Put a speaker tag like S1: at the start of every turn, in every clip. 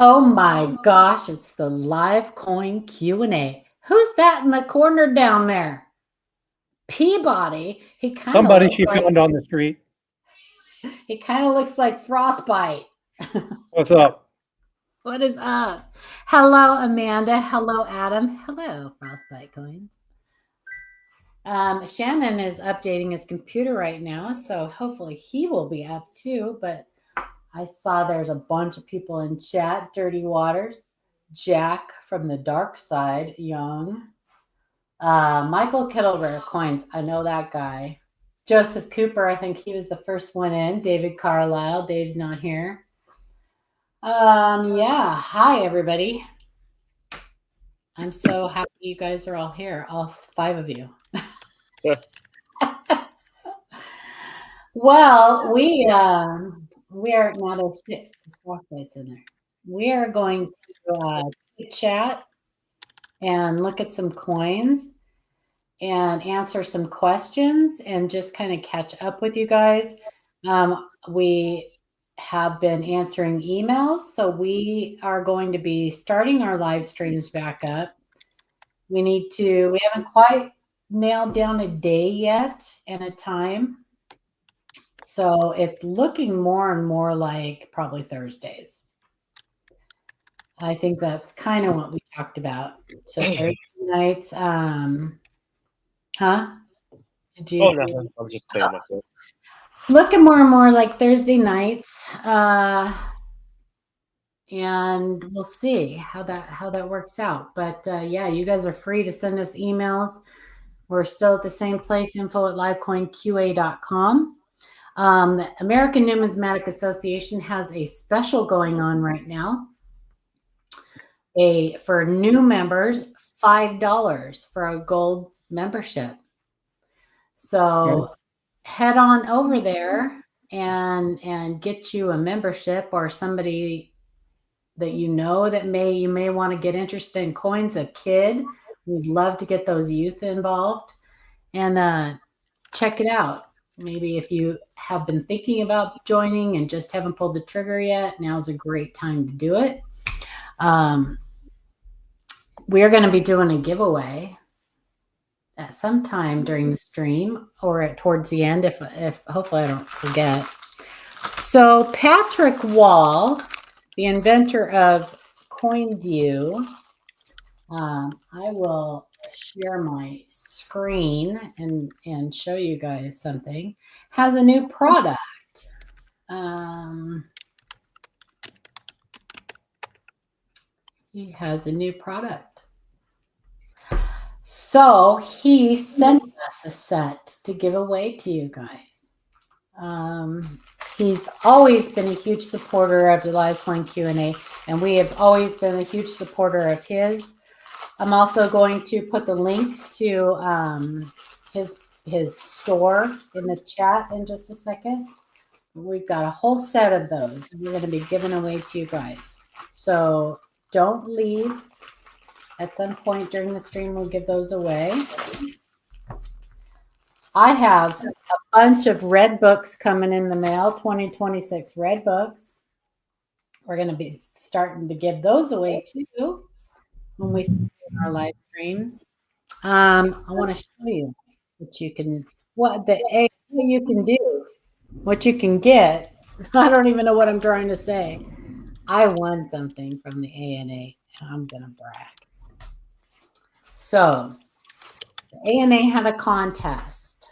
S1: Oh my gosh, it's the live coin Q&A. Who's that in the corner down there? Peabody.
S2: Somebody she found on the street.
S1: He kind of looks like Frostbite.
S2: What's up?
S1: What is up? Hello, Amanda. Hello, Adam. Hello, Frostbite Coins. Shannon is updating his computer right now, so hopefully he will be up too, but I saw there's a bunch of people in chat. Dirty Waters, Jack from the dark side, Young, Michael Kittleware Coins. I know that guy. Joseph Cooper, I think he was the first one in. David Carlisle. Dave's not here. Yeah. Hi, everybody. I'm so happy you guys are all here. All 5 of you. Well, we are now there's 6 Frostbites in there. We are going to chat and look at some coins and answer some questions and just kind of catch up with you guys. We have been answering emails, so we are going to be starting our live streams back up. We haven't quite nailed down a day yet and a time. So it's looking more and more like probably Thursdays. I think that's kind of what we talked about. So Thursday nights, huh?
S2: Nothing. I was just playing myself.
S1: Looking more and more like Thursday nights. And we'll see how that works out. But yeah, you guys are free to send us emails. We're still at the same place, info@livecoinqa.com. The American Numismatic Association has a special going on right now. For new members, $5 for a gold membership. So head on over there and get you a membership, or somebody that you know that you may want to get interested in coins, a kid. We'd love to get those youth involved and check it out. Maybe if you have been thinking about joining and just haven't pulled the trigger yet, now's a great time to do it. We're going to be doing a giveaway at some time during the stream or towards the end, if hopefully I don't forget. So Patrick Wall, the inventor of CoinView, I will share my screen and show you guys something, has a new product. He has a new product. So he sent us a set to give away to you guys. He's always been a huge supporter of the Live Coin Q&A, and we have always been a huge supporter of his. I'm also going to put the link to his store in the chat in just a second. We've got a whole set of those we're going to be giving away to you guys. So don't leave. At some point during the stream, we'll give those away. I have a bunch of red books coming in the mail, 2026 red books. We're going to be starting to give those away too when we start our live streams. I want to show you what you can do, what you can get. I don't even know what I'm trying to say. I won something from the ANA, and I'm going to brag. So the ANA had a contest.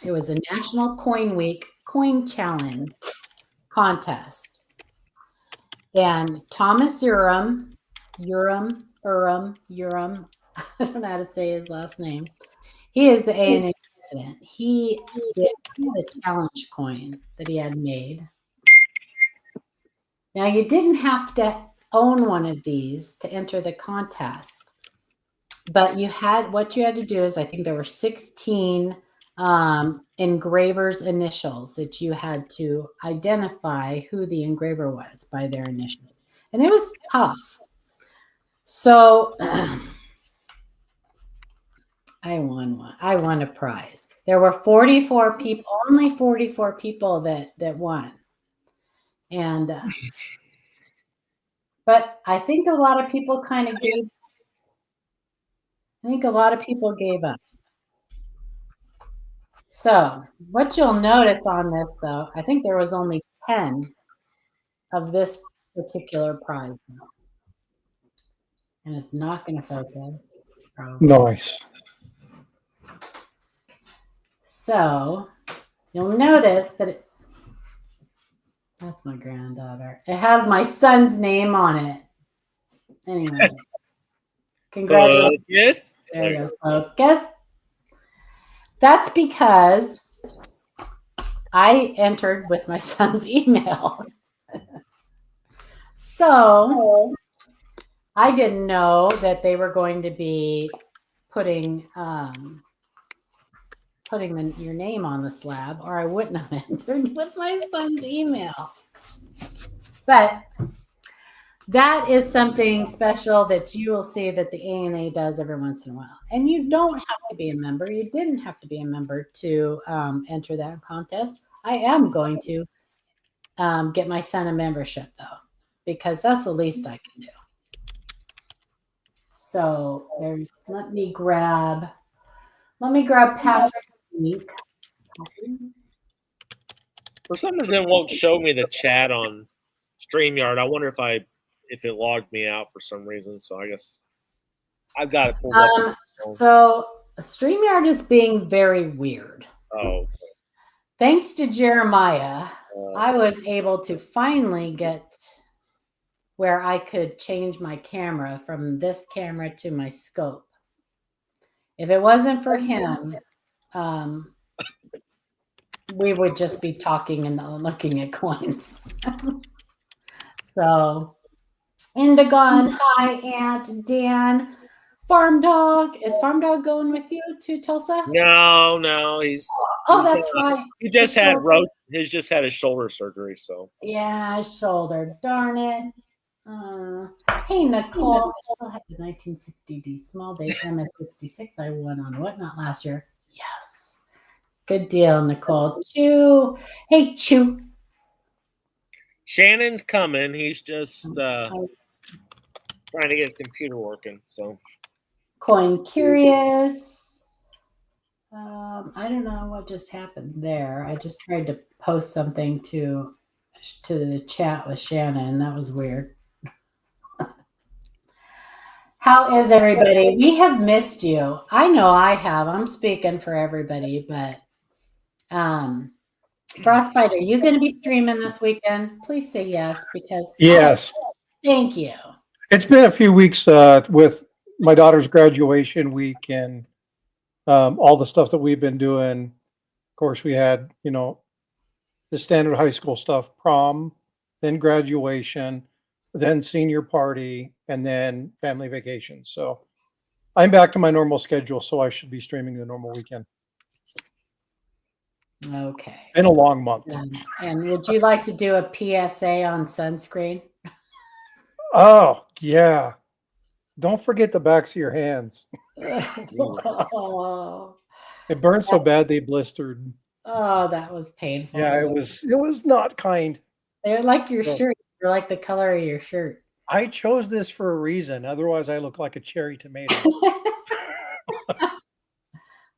S1: It was a National Coin Week Coin Challenge contest. And Thomas Urim, I don't know how to say his last name. He is the ANA president. He had a challenge coin that he had made. Now, you didn't have to own one of these to enter the contest. But what you had to do is, I think there were 16 engraver's initials that you had to identify who the engraver was by their initials. And it was tough. So I won one. I won a prize. There were 44 people, only 44 people that won. And but I think a lot of people kind of gave. I think a lot of people gave up. So what you'll notice on this, though, I think there was only 10 of this particular prize, and it's not going to focus. Probably.
S2: Nice.
S1: So you'll notice that that's my granddaughter. It has my son's name on it. Anyway, congratulations.
S2: Yes.
S1: There you go. Focus. That's because I entered with my son's email. So I didn't know that they were going to be putting your name on the slab, or I wouldn't have entered with my son's email. But that is something special that you will see that the ANA does every once in a while. And you don't have to be a member. You didn't have to be a member to enter that contest. I am going to get my son a membership, though, because that's the least I can do. So let me grab Patrick's link.
S2: For some reason, it won't show me the chat on StreamYard. I wonder if it logged me out for some reason. So I guess I've got it pulled up.
S1: So StreamYard is being very weird.
S2: Oh.
S1: Thanks to Jeremiah, I was able to finally get where I could change my camera from this camera to my scope. If it wasn't for him, we would just be talking and looking at coins. So, Indigon, hi, Aunt Dan. Farm Dog. Is Farm Dog going with you to Tulsa?
S2: No, he's.
S1: That's right.
S2: He just had his shoulder surgery, so.
S1: Yeah, shoulder. Darn it. Hey, Nicole. I have the 1960D small date MS66 I won on Whatnot last year. Yes. Good deal, Nicole. Chew. Hey, Chew.
S2: Shannon's coming. He's just trying to get his computer working. So.
S1: Coin Curious. I don't know what just happened there. I just tried to post something to the chat with Shannon. That was weird. How is everybody? We have missed you. I know I have. I'm speaking for everybody, but Frostbite, are you going to be streaming this weekend? Please say yes, because
S2: yes.
S1: Thank you.
S2: It's been a few weeks with my daughter's graduation week and all the stuff that we've been doing. Of course, we had the standard high school stuff: prom, then graduation, then senior party, and then family vacation. So I'm back to my normal schedule, so I should be streaming the normal weekend.
S1: Okay.
S2: It's been a long month.
S1: And would you like to do a PSA on sunscreen?
S2: Oh, yeah. Don't forget the backs of your hands.
S1: Oh.
S2: It burned so bad they blistered.
S1: Oh, that was painful.
S2: Yeah, it was not kind.
S1: They're like your shirt. They're like the color of your shirt.
S2: I chose this for a reason. Otherwise, I look like a cherry tomato.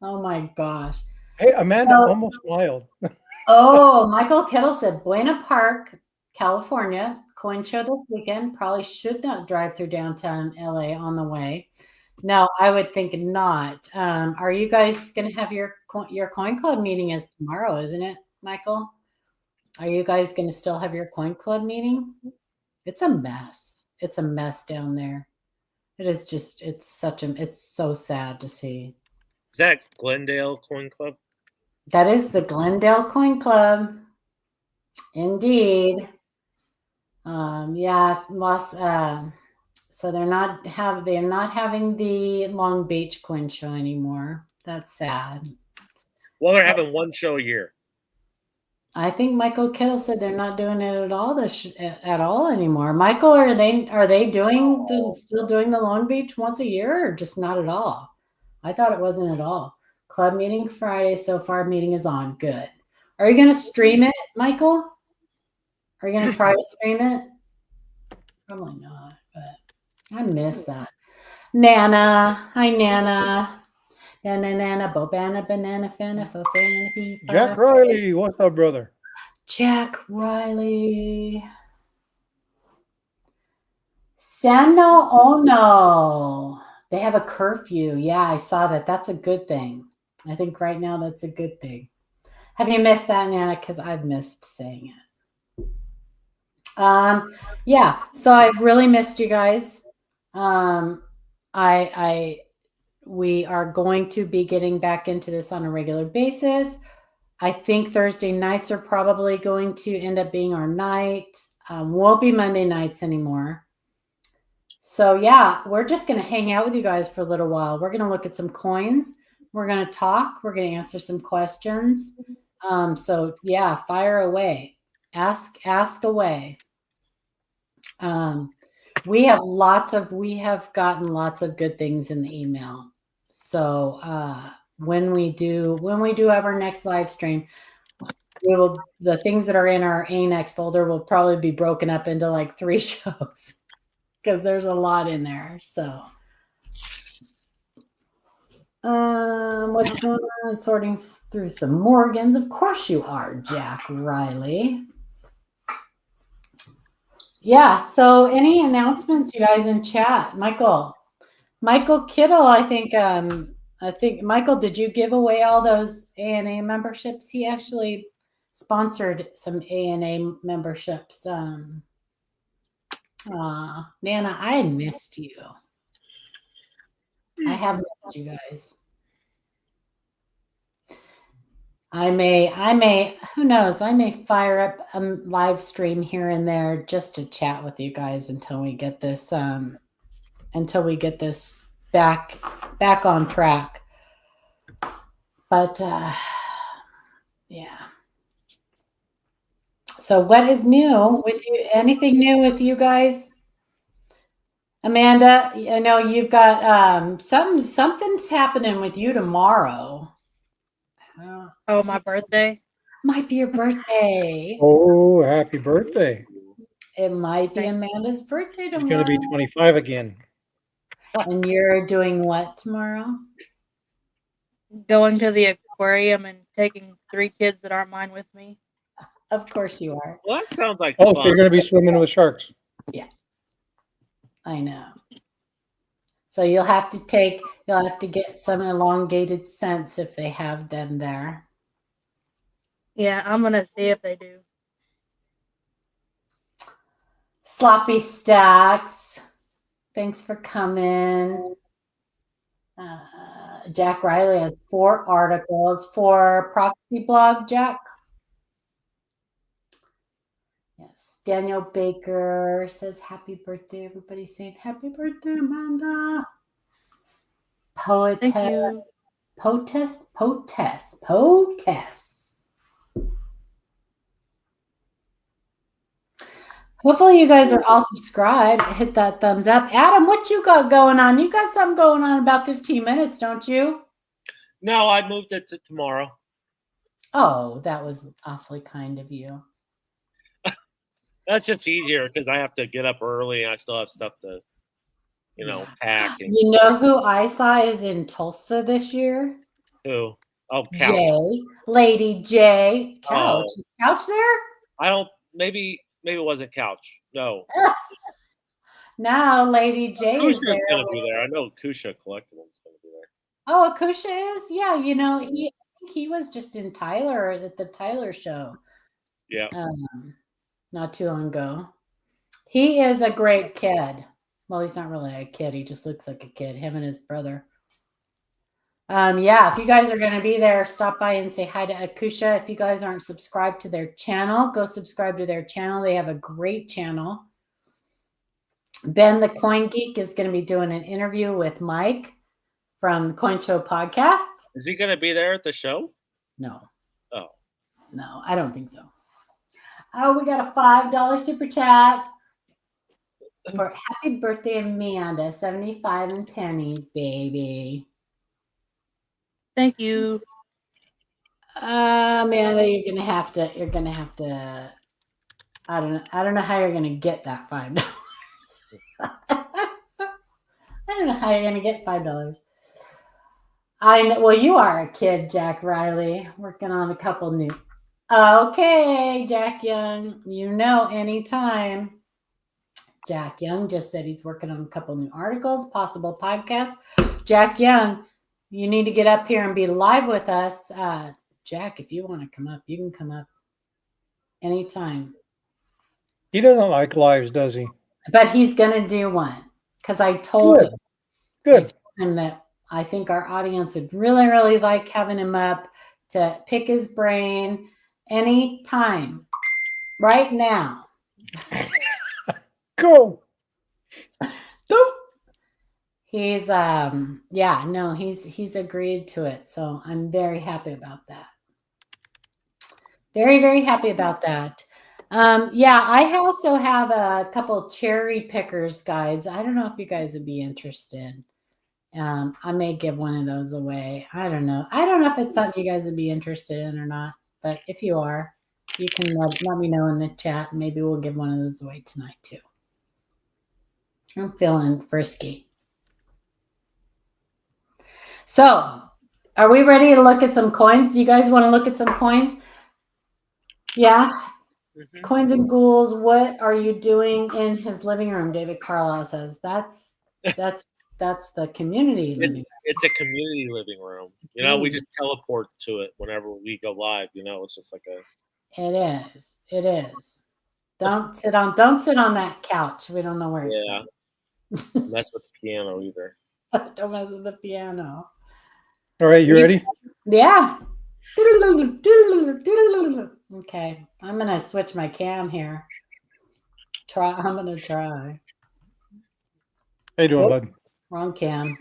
S1: Oh my gosh.
S2: Hey, Amanda almost smiled.
S1: Oh, Michael Kittle said Buena Park, California, coin show this weekend. Probably should not drive through downtown LA on the way. No, I would think not. Are you guys going to have your coin club meeting is tomorrow, isn't it, Michael? Are you guys going to still have your coin club meeting? It's a mess. It's a mess down there. It is just, it's so sad to see.
S2: Is that Glendale Coin Club?
S1: That is the Glendale Coin Club. Indeed. Yeah, so they're not having the Long Beach coin show anymore. That's sad.
S3: Well, they're having one show a year.
S1: I think Michael Kittle said they're not doing it at all at all anymore. Michael, are they still doing the Long Beach once a year, or just not at all? I thought it wasn't at all. Club meeting Friday so far. Meeting is on. Good. Are you going to stream it, Michael? Are you going to try to stream it? Probably not, but I miss that. Nana, hi Nana. Nana, Bobana, Banana, Fana, Fofana, Fee,
S2: Jack Riley, what's up, brother?
S1: Jack Riley. Sano Ono. They have a curfew. Yeah, I saw that. That's a good thing. I think right now that's a good thing. Have you missed that, Nana? Because I've missed saying it. Yeah, so I've really missed you guys. We are going to be getting back into this on a regular basis. I think Thursday nights are probably going to end up being our night. Won't be Monday nights anymore. So yeah, we're just going to hang out with you guys for a little while. We're going to look at some coins. We're going to talk. We're going to answer some questions. So yeah, fire away. Ask away. We have gotten lots of good things in the email. So when we do have our next live stream, the things that are in our ANEX folder will probably be broken up into like 3 shows because there's a lot in there. So what's going on? Sorting through some Morgans. Of course you are, Jack Riley. Yeah, so any announcements, you guys, in chat? Michael Kittle, I think Michael, did you give away all those ANA memberships? He actually sponsored some ANA memberships. Nana, I missed you. I have missed you guys. I may, who knows? I may fire up a live stream here and there just to chat with you guys until we get this back on track. But yeah. So what is new with you? Anything new with you guys? Amanda, I know you've got something's happening with you tomorrow.
S4: Oh, my birthday?
S1: Might be your birthday.
S2: Oh, happy birthday.
S1: It might be Amanda's birthday tomorrow.
S2: She's going to be 25 again.
S1: And you're doing what tomorrow?
S4: Going to the aquarium and taking 3 kids that aren't mine with me.
S1: Of course you are.
S3: Well, that sounds like
S2: fun.
S3: So
S2: you're going to be swimming with sharks.
S1: Yeah. I know. So you'll have to get some elongated scents if they have them there.
S4: Yeah, I'm going to see if they do.
S1: Sloppy Stacks. Thanks for coming. Jack Riley has 4 articles for Proxy Blog, Jack. Yes. Daniel Baker says happy birthday. Everybody's saying happy birthday, Amanda.
S4: Thank you.
S1: Potes. Hopefully you guys are all subscribed. Hit that thumbs up. Adam, what you got going on? You got something going on in about 15 minutes, don't you?
S3: No, I moved it to tomorrow.
S1: Oh, that was awfully kind of you.
S3: That's just easier because I have to get up early and I still have stuff to, pack. And
S1: you know who I saw is in Tulsa this year?
S3: who? Oh, Couch.
S1: Jay. Lady J. Couch.
S3: Oh.
S1: Is Couch there?
S3: Maybe it wasn't Couch. No.
S1: Now Lady J is there.
S3: Kusha's going to be there. I know Kusha Collectibles is going to be there.
S1: Oh, Kusha is? Yeah, he was just in Tyler at the Tyler show.
S3: Yeah.
S1: Not too long ago. He is a great kid. Well, he's not really a kid. He just looks like a kid, him and his brother. Yeah, if you guys are going to be there, stop by and say hi to Akusha. If you guys aren't subscribed to their channel, go subscribe to their channel. They have a great channel. Ben the Coin Geek is going to be doing an interview with Mike from the Coin Show podcast.
S3: Is he going to be there at the show?
S1: No.
S3: Oh.
S1: No, I don't think so. Oh, we got a $5 super chat for happy birthday, Amanda. 75 and pennies, baby.
S4: Thank you.
S1: Amanda, you're gonna have to. I don't know how you're gonna get that $5. I don't know how you're gonna get $5. I know. Well, you are a kid, Jack Riley, working on a couple new. Okay, Jack Young. Anytime. Jack Young just said he's working on a couple new articles, possible podcasts. Jack Young, you need to get up here and be live with us. Jack, if you want to come up, you can come up anytime.
S2: He doesn't like lives, does he?
S1: But he's going to do one because I told him.
S2: Good.
S1: I told him that I think our audience would really, really like having him up to pick his brain anytime, right now.
S2: Go.
S1: Boop. He's he's agreed to it. So I'm very happy about that. Very, very happy about that. I also have a couple cherry pickers guides. I don't know if you guys would be interested. I may give one of those away. I don't know. I don't know if it's something you guys would be interested in or not. But if you are, you can let me know in the chat. Maybe we'll give one of those away tonight too. I'm feeling frisky. So, are we ready to look at some coins? Do you guys want to look at some coins? Yeah. Mm-hmm. Coins and ghouls. What are you doing in his living room? David Carlisle says that's the community living room.
S3: It's a community living room. We just teleport to it whenever we go live. It's just like a.
S1: It is. Don't sit on that couch. We don't know where it's going.
S3: Don't mess with the piano either.
S1: Don't mess with the piano.
S2: All right, you ready?
S1: Yeah. Okay, I'm gonna switch my cam here. I'm gonna try.
S2: How you doing, bud?
S1: Wrong cam.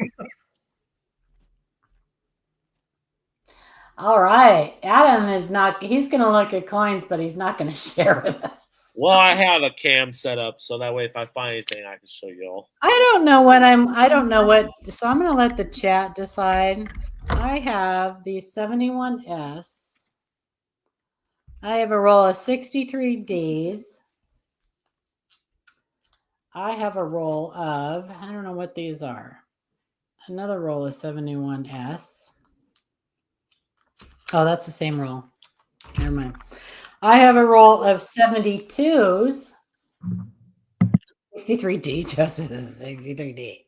S1: All right, Adam is not. He's gonna look at coins, but he's not gonna share with us.
S3: Well, I have a cam set up, so that way if I find anything, I can show you all.
S1: I don't know what. So I'm gonna let the chat decide. I have the 71S. I have a roll of 63 Ds. I have a roll of, I don't know what these are. Another roll of 71S. Oh, that's the same roll. Never mind. I have a roll of 72s. 63D, Joseph, this is 63D.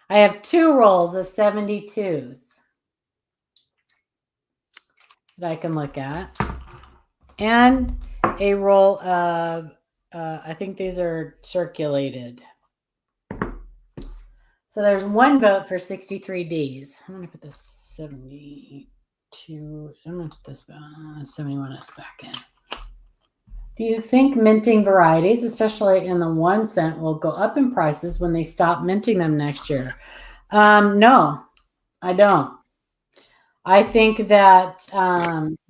S1: I have two rolls of 72s that I can look at. And a roll of, I think these are circulated. So there's one vote for 63Ds. I'm going to put this 72, I'm going to put this 71S back in. Do you think minting varieties, especially in the 1 cent, will go up in prices when they stop minting them next year? No, I don't. I think that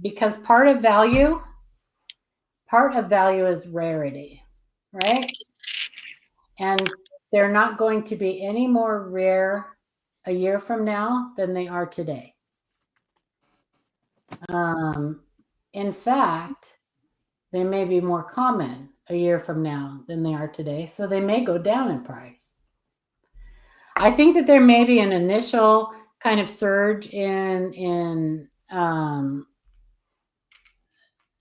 S1: because part of value is rarity, right? And they're not going to be any more rare a year from now than they are today. In fact, they may be more common a year from now than they are today, so they may go down in price. I think that there may be an initial kind of surge in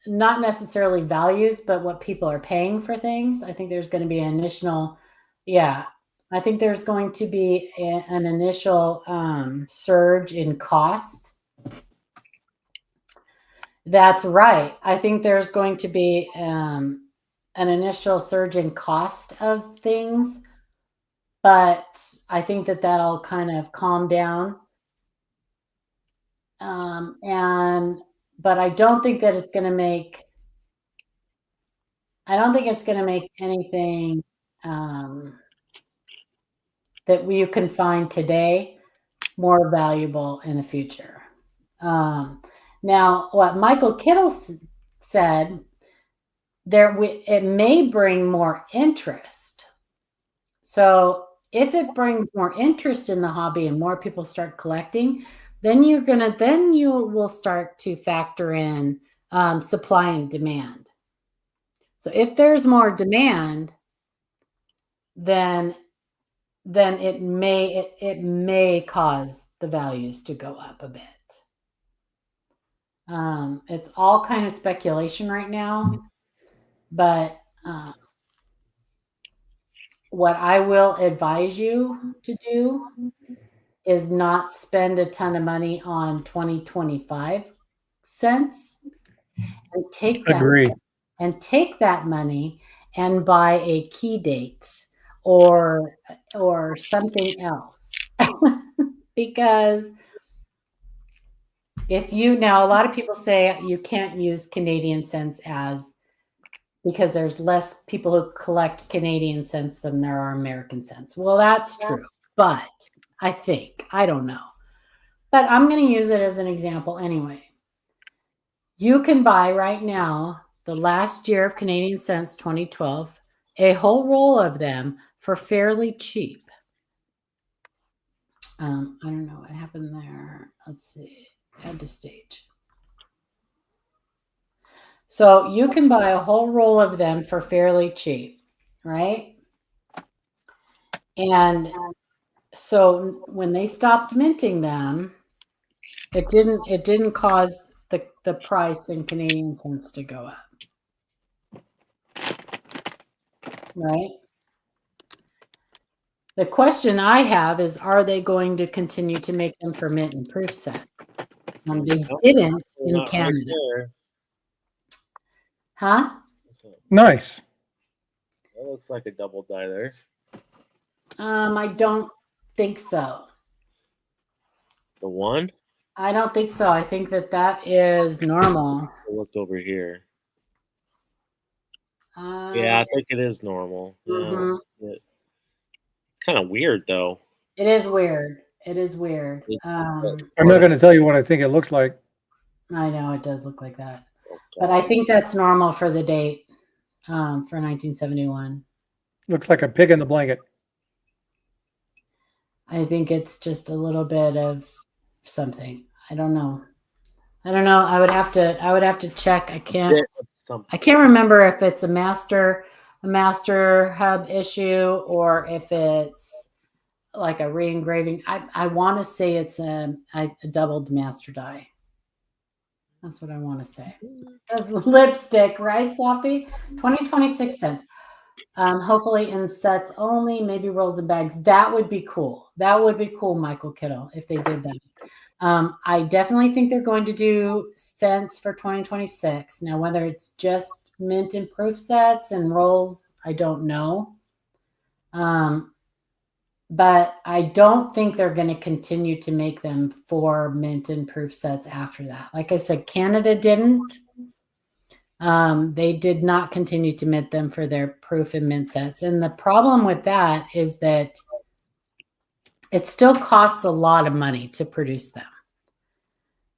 S1: not necessarily values, but what people are paying for things. I think there's going to be an initial, I think there's going to be an initial surge in cost. That's right. I think there's going to be an initial surge in cost of things, but I think that that'll kind of calm down. But I don't think that it's going to make. I don't think it's going to make anything that you can find today more valuable in the future. Now, what Michael Kittle said, it may bring more interest. So if it brings more interest in the hobby and more people start collecting, then you will start to factor in supply and demand. So if there's more demand, then it may cause the values to go up a bit. It's all kind of speculation right now, but what I will advise you to do is not spend a ton of money on 2025 cents and take that money and buy a key date or something else. Because now a lot of people say you can't use Canadian cents because there's less people who collect Canadian cents than there are American cents. Well, that's true, but I don't know. But I'm going to use it as an example anyway. You can buy right now the last year of Canadian cents, 2012, a whole roll of them for fairly cheap. I don't know what happened there. Let's see. Add to stage. So you can buy a whole roll of them for fairly cheap, right? And so when they stopped minting them, it didn't cause the price in Canadian cents to go up. Right? The question I have is, are they going to continue to make them for mint and proof sets? They didn't in Canada.
S3: Right,
S1: huh?
S2: Nice.
S3: That looks like a double die there.
S1: I don't think so.
S3: The one?
S1: I don't think so. I think that is normal.
S3: I looked over here. Yeah, I think it is normal.
S1: Mm-hmm.
S3: Yeah. It's kind of weird, though.
S1: It is weird. It is weird.
S2: I'm not going to tell you what I think it looks like.
S1: I know it does look like that, but I think that's normal for the date for 1971.
S2: Looks like a pig in the blanket.
S1: I think it's just a little bit of something. I don't know. I would have to check. I can't remember if it's a master hub issue or if it's like a re-engraving. I want to say it's a doubled master die. That's what I want to say. That's lipstick, right, Sloppy? 26 cents. Hopefully in sets only, maybe rolls and bags. That would be cool. That would be cool, Michael Kittle, if they did that. I definitely think they're going to do cents for 2026. Now, whether it's just mint and proof sets and rolls, I don't know. But I don't think they're going to continue to make them for mint and proof sets after that. Like I said, Canada didn't. They did not continue to mint them for their proof and mint sets. And the problem with that is that it still costs a lot of money to produce them.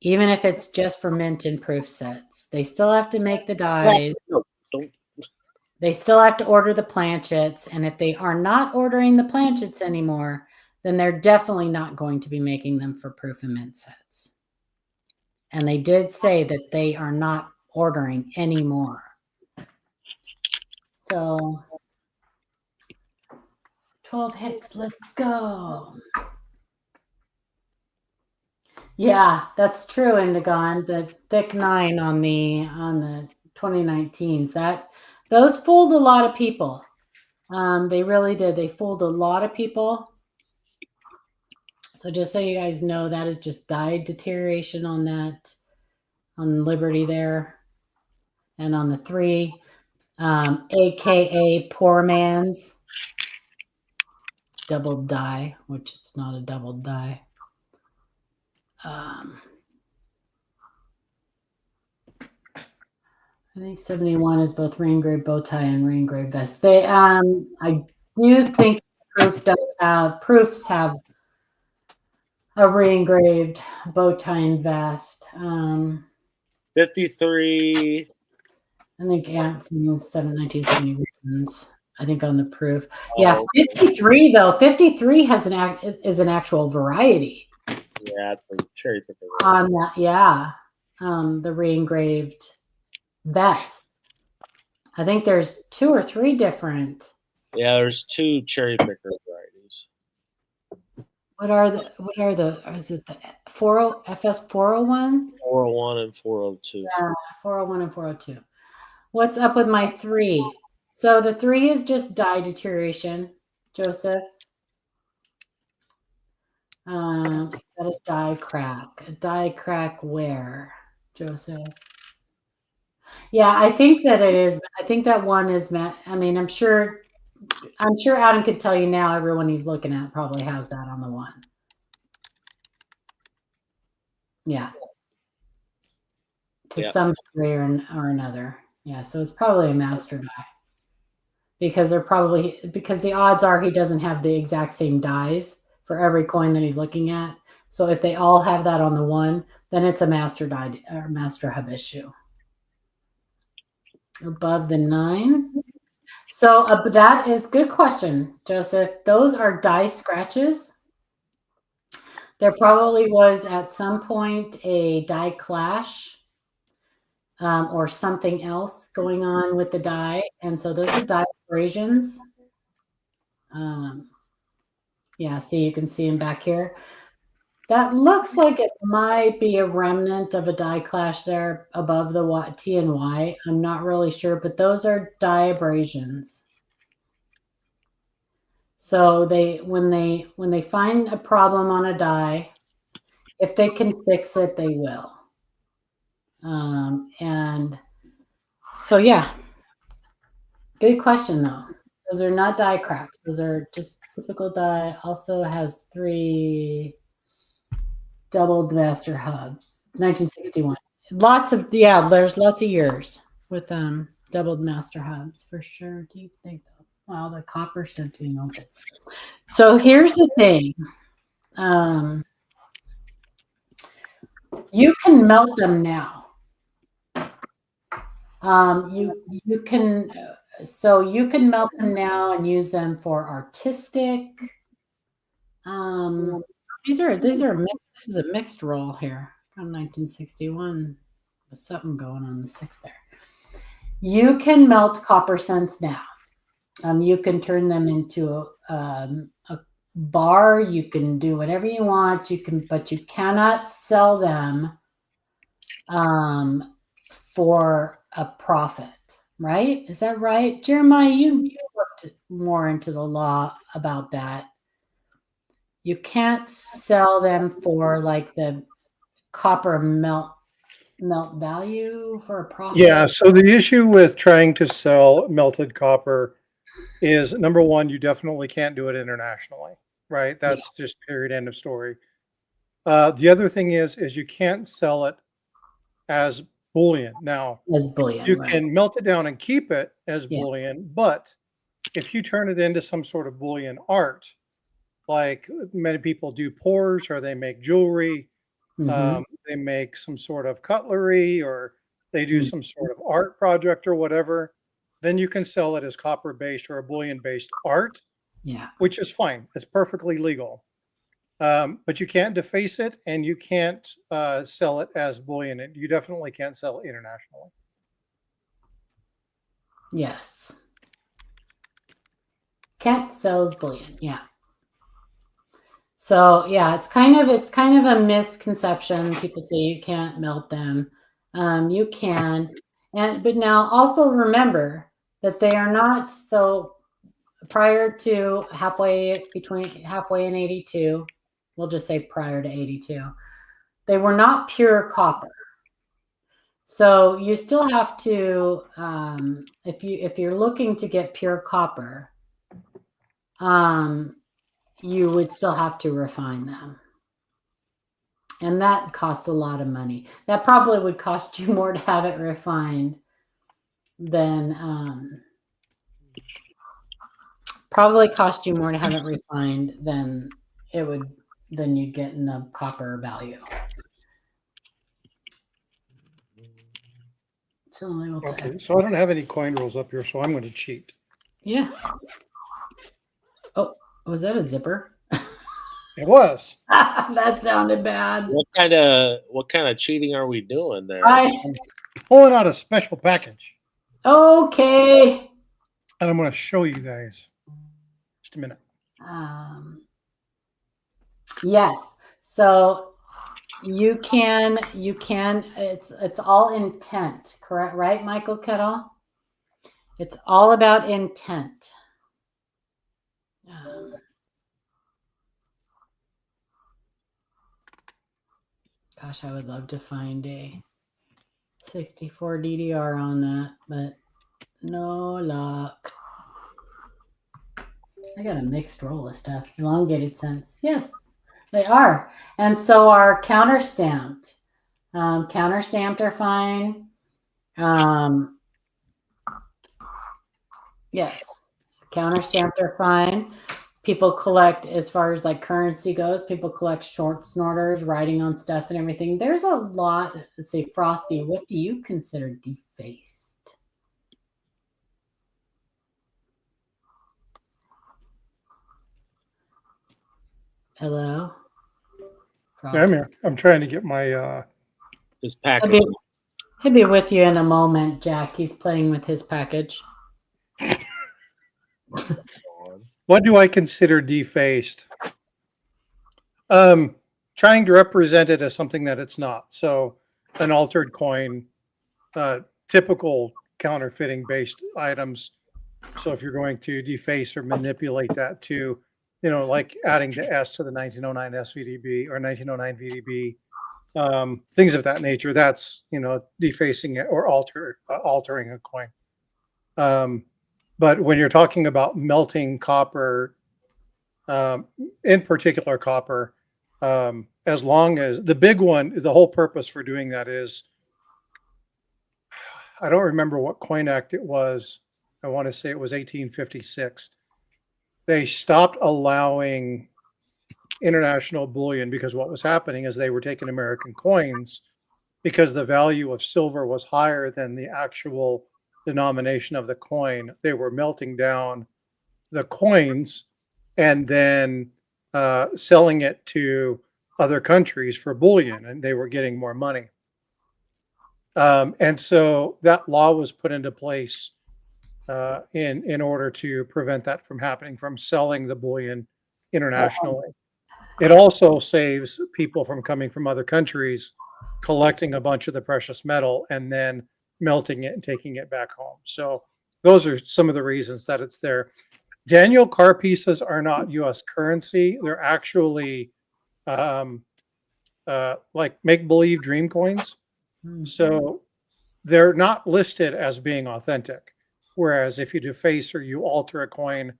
S1: Even if it's just for mint and proof sets. They still have to make the dies. They still have to order the planchets, and if they are not ordering the planchets anymore, then they're definitely not going to be making them for proof and mint sets. And they did say that they are not ordering anymore. So 12 hits, let's go. Yeah, that's true, Indigon. The thick 9 on the 2019s. Those fooled a lot of people. They really did. They fooled a lot of people. So just so you guys know, that is just die deterioration on that, on Liberty there, and on the 3, aka poor man's doubled die, which it's not a doubled die. I think 71 is both re-engraved bow tie and re-engraved vest. They, I do think proofs have a re-engraved bow tie and vest.
S3: 53.
S1: I think yeah, it's in 1971. I think on the proof. Yeah, 53 though. 53 has is an actual variety.
S3: Yeah, it's a cherry picker.
S1: On that, yeah. The re-engraved vest. I think there's 2 or 3 different.
S3: Yeah, there's 2 cherry picker varieties.
S1: What are the is it the 40 FS 401?
S3: 401 and 402.
S1: Yeah, 401 and 402. What's up with my 3? So the 3 is just dye deterioration, Joseph. Got a die crack. A die crack where, Joseph? Yeah, I think that it is. I think that one is meant. I mean, I'm sure Adam could tell you now. Everyone he's looking at probably has that on the one. Yeah. To some degree or another. Yeah, so it's probably a master die. Because the odds are he doesn't have the exact same dies for every coin that he's looking at. So if they all have that on the one, then it's a master die or master hub issue. Above the 9. So that is good question, Joseph. Those are die scratches. There probably was at some point a die clash or something else going on with the die. And so those are die abrasions. Yeah, see, you can see them back here. That looks like it might be a remnant of a die clash there above the T and Y. I'm not really sure, but those are die abrasions. So when they find a problem on a die, if they can fix it, they will. And so yeah, good question though. Those are not die cracks. Those are just typical die. Also has 3 doubled master hubs. 1961. There's lots of years with doubled master hubs for sure. Do you think though? Wow, the copper seems to be melted. So here's the thing. You can melt them now. You can melt them now and use them for artistic. These are mixed. This is a mixed roll here from 1961. There's something going on the 6th there. You can melt copper cents now. You can turn them into a bar. You can do whatever you want. But you cannot sell them for a profit, right? Is that right? Jeremiah, you looked more into the law about that. You can't sell them for like the copper melt value for a profit.
S2: Yeah, so the issue with trying to sell melted copper is, number one, you definitely can't do it internationally, right? That's just period, end of story. The other thing is you can't sell it as bullion. Now, you can melt it down and keep it as bullion, but if you turn it into some sort of bullion art, like many people do pours, or they make jewelry, they make some sort of cutlery, or they do some sort of art project or whatever, then you can sell it as copper-based or a bullion-based art, which is fine. It's perfectly legal. But you can't deface it, and you can't sell it as bullion. You definitely can't sell it internationally.
S1: Yes. Can't sell as bullion. Yeah. So yeah, it's kind of a misconception. People say you can't melt them. You can, but now also remember that they are not. So prior to between halfway and 82, we'll just say prior to 82, they were not pure copper. So you still have to, if you're looking to get pure copper, you would still have to refine them. And that costs a lot of money. That probably would cost you more to have it refined than you'd get in the copper value. So I will
S2: Okay, so I don't have any coin rolls up here, so I'm going to cheat.
S1: Yeah. Oh, was that a zipper?
S2: It was.
S1: That sounded bad.
S3: What kind of cheating are we doing there?
S2: Pulling out a special package,
S1: Okay.
S2: and I'm going to show you guys. Just a minute.
S1: Yes. So you can it's all intent, correct? Right, Michael Kettle? It's all about intent. Gosh, I would love to find a 64 DDR on that, but no luck. I got a mixed roll of stuff. Elongated cents. Yes, they are. And so are counter-stamped. Counter-stamped are fine. Yes, counter-stamped are fine. People collect, as far as like currency goes, people collect short snorters, writing on stuff and everything. There's a lot. Let's say, Frosty, what do you consider defaced? Hello?
S2: Yeah, I'm here. I'm trying to get my
S3: His package.
S1: He'll be with you in a moment, Jack. He's playing with his package.
S2: What do I consider defaced? Trying to represent it as something that it's not. So an altered coin, typical counterfeiting based items. So if you're going to deface or manipulate that to, like adding the S to the 1909 SVDB or 1909 VDB, things of that nature, that's, defacing it or altering a coin. But when you're talking about melting copper, in particular copper, as long as the big one, the whole purpose for doing that is, I don't remember what coin act it was. I want to say it was 1856. They stopped allowing international bullion because what was happening is they were taking American coins because the value of silver was higher than the actual denomination of the coin. They were melting down the coins and then selling it to other countries for bullion, and they were getting more money. And so that law was put into place in order to prevent that from happening, from selling the bullion internationally. It also saves people from coming from other countries, collecting a bunch of the precious metal and then melting it and taking it back home. So those are some of the reasons that it's there. Daniel car pieces are not U.S. currency. They're actually like make-believe dream coins. So they're not listed as being authentic. Whereas if you deface or you alter a coin,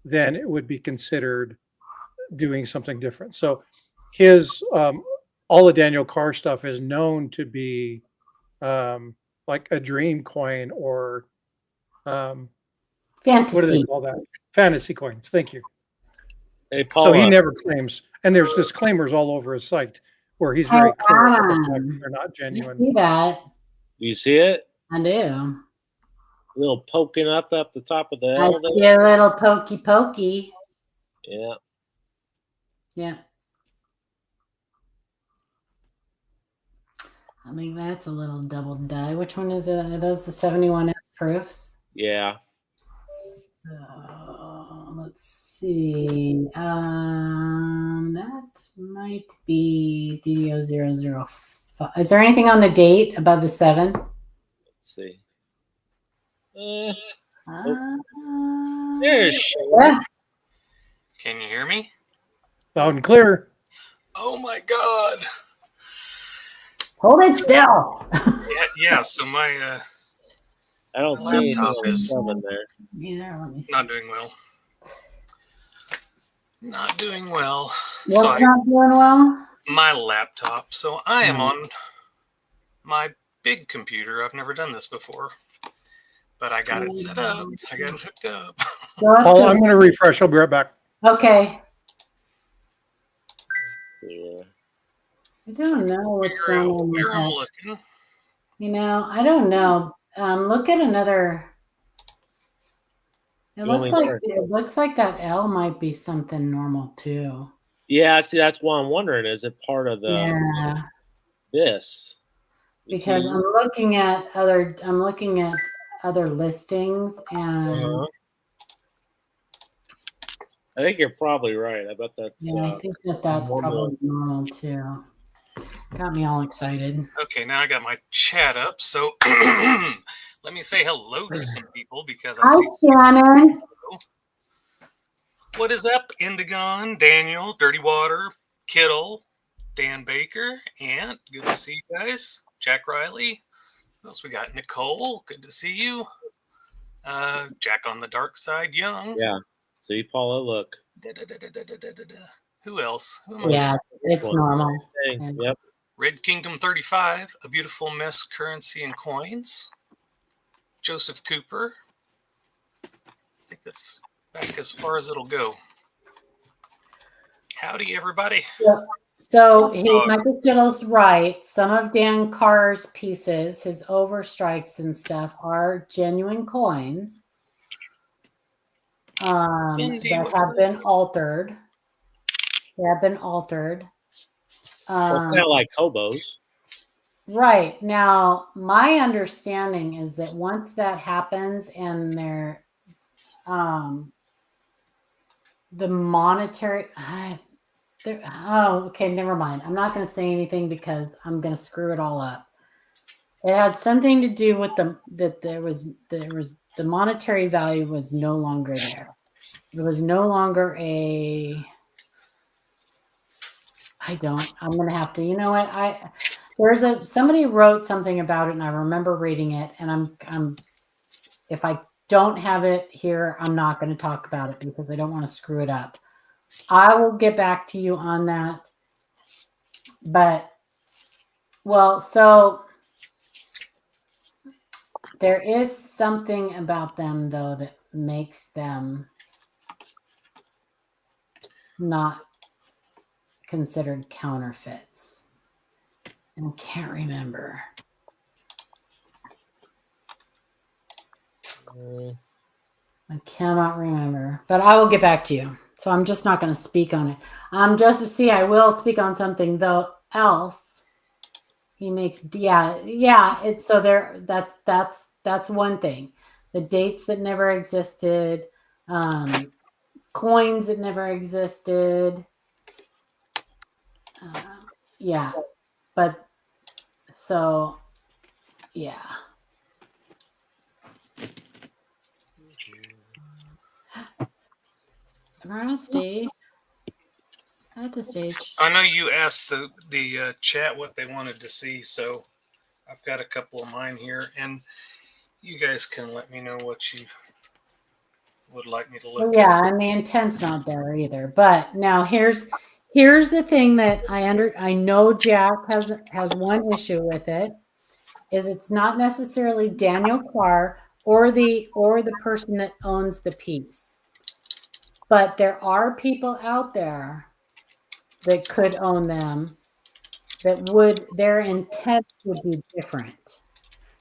S2: then it would be considered doing something different. So his all the Daniel Carr stuff is known to be like a dream coin or
S1: fantasy.
S2: What do they call that? Fantasy coins. Thank you.
S3: Hey, Paul,
S2: so he never claims, and there's disclaimers all over his site where he's very clear that they're not genuine.
S1: I see that.
S3: Do you see it?
S1: I do.
S3: A little poking up the top of the
S1: I
S3: elevator.
S1: see a little pokey.
S3: Yeah.
S1: Yeah. I mean, that's a little double die. Which one is it? Are those the 71S proofs?
S3: Yeah.
S1: So let's see. That might be DO005. Is there anything on the date above the 7?
S3: Let's see.
S5: There's
S1: yeah.
S5: Can you hear me?
S2: Loud and clear.
S5: Oh my God.
S1: Hold it still.
S5: Yeah. So my
S3: I don't see
S5: laptop is
S3: there.
S1: Yeah, let me see.
S5: not doing well. Not doing well.
S1: What's
S5: So
S1: not doing well?
S5: my laptop. So I am on my big computer. I've never done this before, but I got it set up. I got it hooked up.
S2: Paul, I'm going to refresh. I'll be right back.
S1: Okay.
S3: Yeah.
S1: I don't know what's going on with
S5: Where I'm
S1: that.
S5: looking.
S1: I don't know. look at another. It
S3: You
S1: looks
S3: only
S1: like
S3: learn.
S1: it looks like that L might be something normal too.
S3: Yeah, see, that's why I'm wondering. Is it part of the
S1: Yeah,
S3: this? You
S1: because
S3: see?
S1: I'm looking at other listings, and
S3: Uh-huh. I think you're probably right. I bet that's
S1: yeah, I think that's
S3: normal.
S1: probably normal too. Got me all excited.
S5: Okay, now I got my chat up. So let me say hello to some people because I
S1: Hi,
S5: see.
S1: Shannon.
S5: What is up, Indigon, Daniel, Dirty Water, Kittle, Dan Baker, Ant? Good to see you guys. Jack Riley. Who else we got? Nicole. Good to see you. Jack on the Dark Side, Young.
S3: Yeah. See, Paula, look.
S5: Who else? Who am I
S1: Yeah,
S5: missing?
S1: it's normal.
S3: Hey,
S1: Yeah.
S3: yep.
S5: Red Kingdom 35, A Beautiful Mess Currency and Coins. Joseph Cooper. I think that's back as far as it'll go. Howdy, everybody.
S1: So Michael Kittle's right. Some of Dan Carr's pieces, his overstrikes and stuff, are genuine coins
S5: Cindy,
S1: that
S5: what's
S1: have
S5: up?
S1: been altered. They have been altered.
S3: Well, kind of like hobos.
S1: Right. Now, my understanding is that once that happens and they're the monetary okay, never mind. I'm not going to say anything because I'm going to screw it all up. It had something to do with the monetary value was no longer there. It was no longer I'm going to have to, you know what? Somebody wrote something about it and I remember reading it, and I'm if I don't have it here, I'm not going to talk about it because I don't want to screw it up. I will get back to you on that. But, well, so there is something about them, though, that makes them not considered counterfeits. And I can't remember. I cannot remember, but I will get back to you. So I'm just not going to speak on it. Just to see, I will speak on something though else. He makes, it's so there. That's one thing. The dates that never existed, coins that never existed. Yeah, but so yeah. We're on stage. At the stage.
S5: So I know you asked the chat what they wanted to see, so I've got a couple of mine here, and you guys can let me know what you would like me to look at.
S1: Yeah, and the intent's not there either. But now here's the thing that I know Jack has one issue with it, is it's not necessarily Daniel Carr or the person that owns the piece. But there are people out there that could own them that their intent would be different.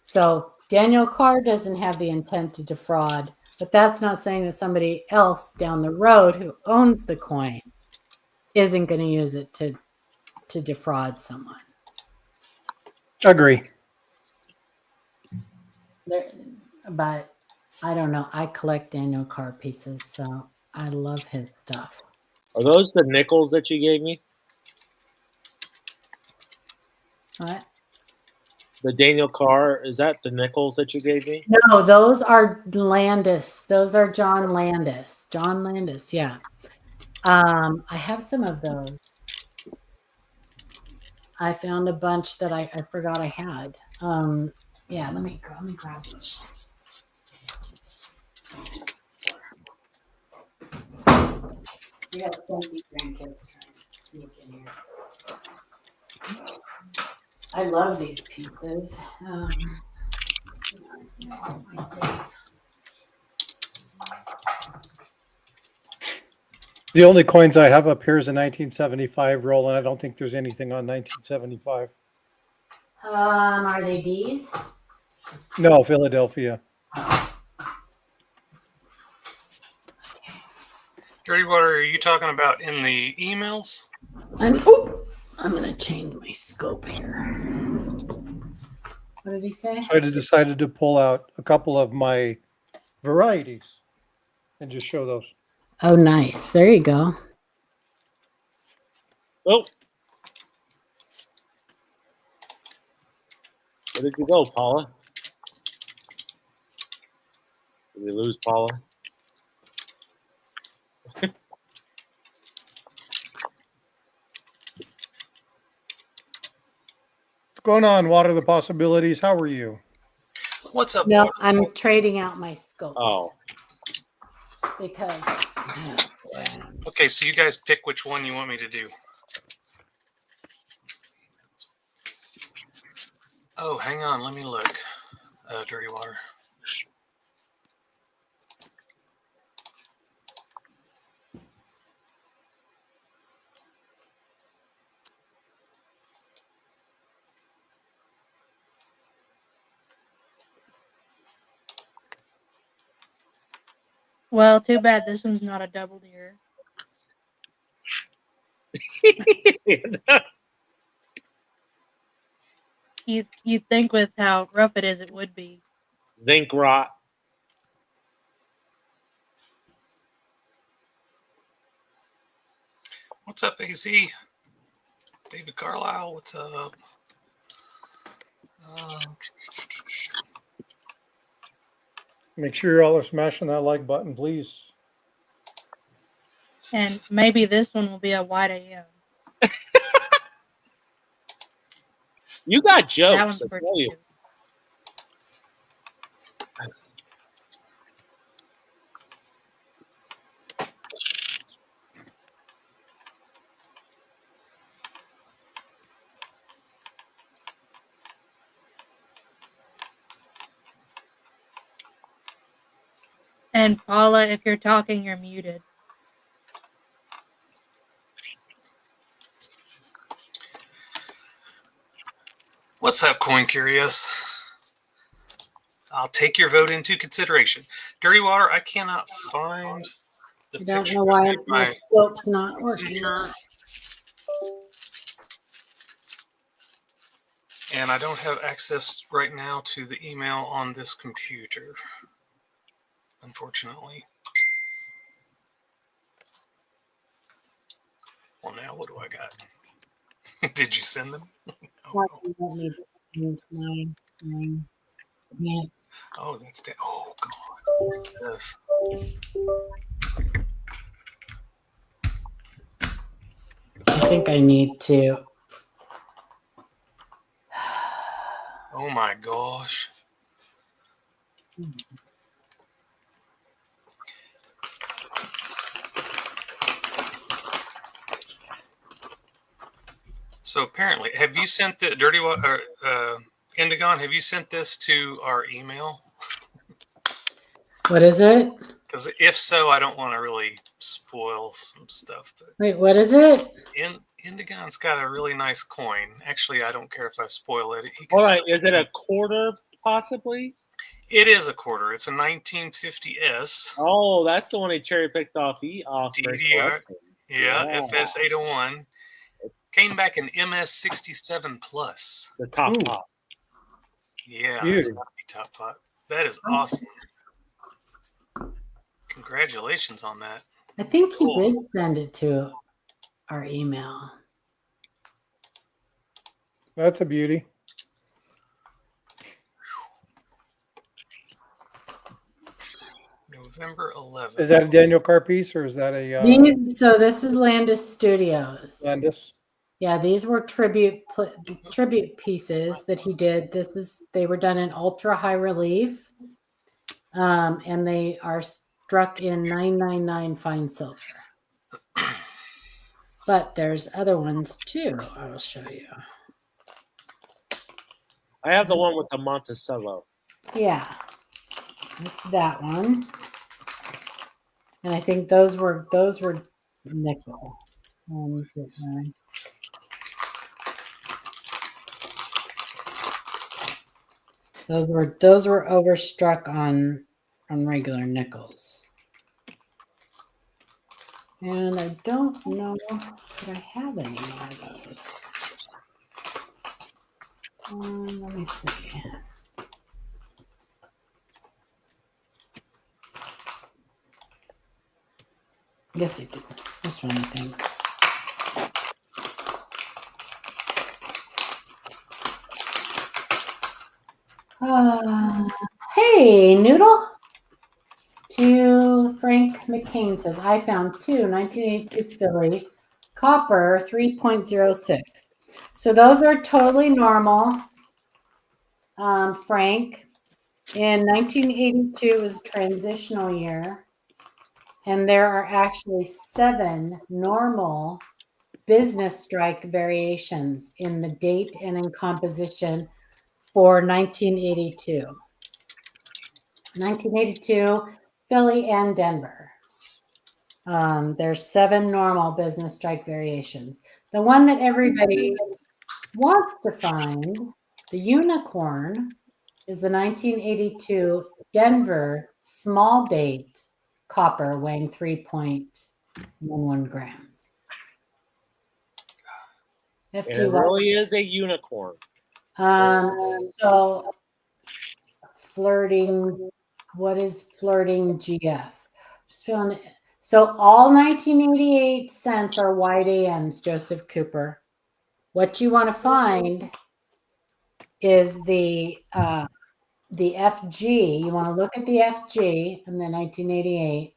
S1: So Daniel Carr doesn't have the intent to defraud, but that's not saying that somebody else down the road who owns the coin isn't going to use it to defraud someone.
S2: Agree.
S1: But I don't know. I collect Daniel Carr pieces, so I love his stuff.
S3: Are those the nickels that you gave me?
S1: What?
S3: The Daniel Carr, is that the nickels that you gave me?
S1: No, those are Landis. Those are John Landis. John Landis, yeah. I have some of those. I found a bunch that I forgot I had. Yeah, let me grab those. We got 70 grandkids trying to sneak in here. I love these pieces.
S2: The only coins I have up here is a 1975 roll, and I don't think there's anything on 1975.
S1: Are they these?
S2: No, Philadelphia.
S5: Dirty Water, are you talking about in the emails?
S1: I'm going to change my scope here. What did he say?
S2: So I decided to pull out a couple of my varieties and just show those.
S1: Oh, nice. There you go.
S3: Oh. Where did you go, Paula? Did we lose Paula?
S2: What's going on? Water the possibilities. How are you?
S5: What's up?
S1: No,
S5: Water?
S1: I'm trading out my scopes.
S3: Oh.
S1: Because.
S5: Okay, so you guys pick which one you want me to do. Oh, hang on. Let me look. Dirty Water.
S4: Well, too bad this one's not a double deer. You'd think with how rough it is, it would be.
S3: Zinc rot.
S5: What's up, AZ? David Carlisle, what's up?
S2: Make sure y'all are smashing that like button, please.
S4: And maybe this one will be a white AM.
S3: You got
S4: That
S3: jokes.
S4: one's
S3: I
S4: pretty
S3: tell you.
S4: good. And Paula, if you're talking, you're muted.
S5: What's up, Coin Curious? I'll take your vote into consideration. Dirty Water, I cannot find the
S1: I don't
S5: picture
S1: know why
S5: of
S1: my
S5: my
S1: scope's not working.
S5: messenger. And I don't have access right now to the email on this computer, unfortunately. Well, now what do I got? Did you send them? Oh, that's oh god. Yes.
S1: I think I need to.
S5: Oh my gosh. So apparently, have you sent the Dirty Water, Indigon? Have you sent this to our email?
S1: What is it?
S5: Because if so, I don't want to really spoil some stuff. But
S1: Wait, what is it?
S5: Indigon's got a really nice coin. Actually, I don't care if I spoil it.
S3: All right, is it a quarter possibly?
S5: It is a quarter. It's a 1950S.
S3: Oh, that's the one he cherry picked off.
S5: DDR. Yeah, FS 801. Came back in MS 67 Plus.
S3: The top
S2: Ooh.
S3: top.
S5: Yeah,
S2: Beauty.
S5: it's gotta be top pot. That is awesome. Congratulations on that.
S1: I think he
S5: Cool.
S1: did send it to our email.
S2: That's a beauty.
S5: November 11th.
S2: Is that a Daniel Carr piece or is that a
S1: So this is Landis Studios.
S2: Landis?
S1: Yeah, these were tribute pieces that he did. They were done in ultra high relief, and they are struck in 999 fine silver. But there's other ones too. I will show you.
S3: I have the one with the Monticello.
S1: Yeah, it's that one, and I think those were nickel. Those were overstruck on regular nickels. And I don't know if I have any of those. Let me see. Yes, I do. This one, I think. Hey, Noodle. Frank McCain says, I found two 1982 Philly copper 3.06. So those are totally normal, Frank. In 1982 was a transitional year, and there are actually 7 normal business strike variations in the date and in composition for 1982. 1982, Philly and Denver. There's 7 normal business strike variations. The one that everybody wants to find, the unicorn, is the 1982 Denver small date copper weighing 3.11 grams.
S3: It really is a unicorn.
S1: So flirting, what is flirting GF? Just feeling it. So all 1988 cents are white AMs, Joseph Cooper. What you want to find is the FG. You want to look at the FG and the 1988.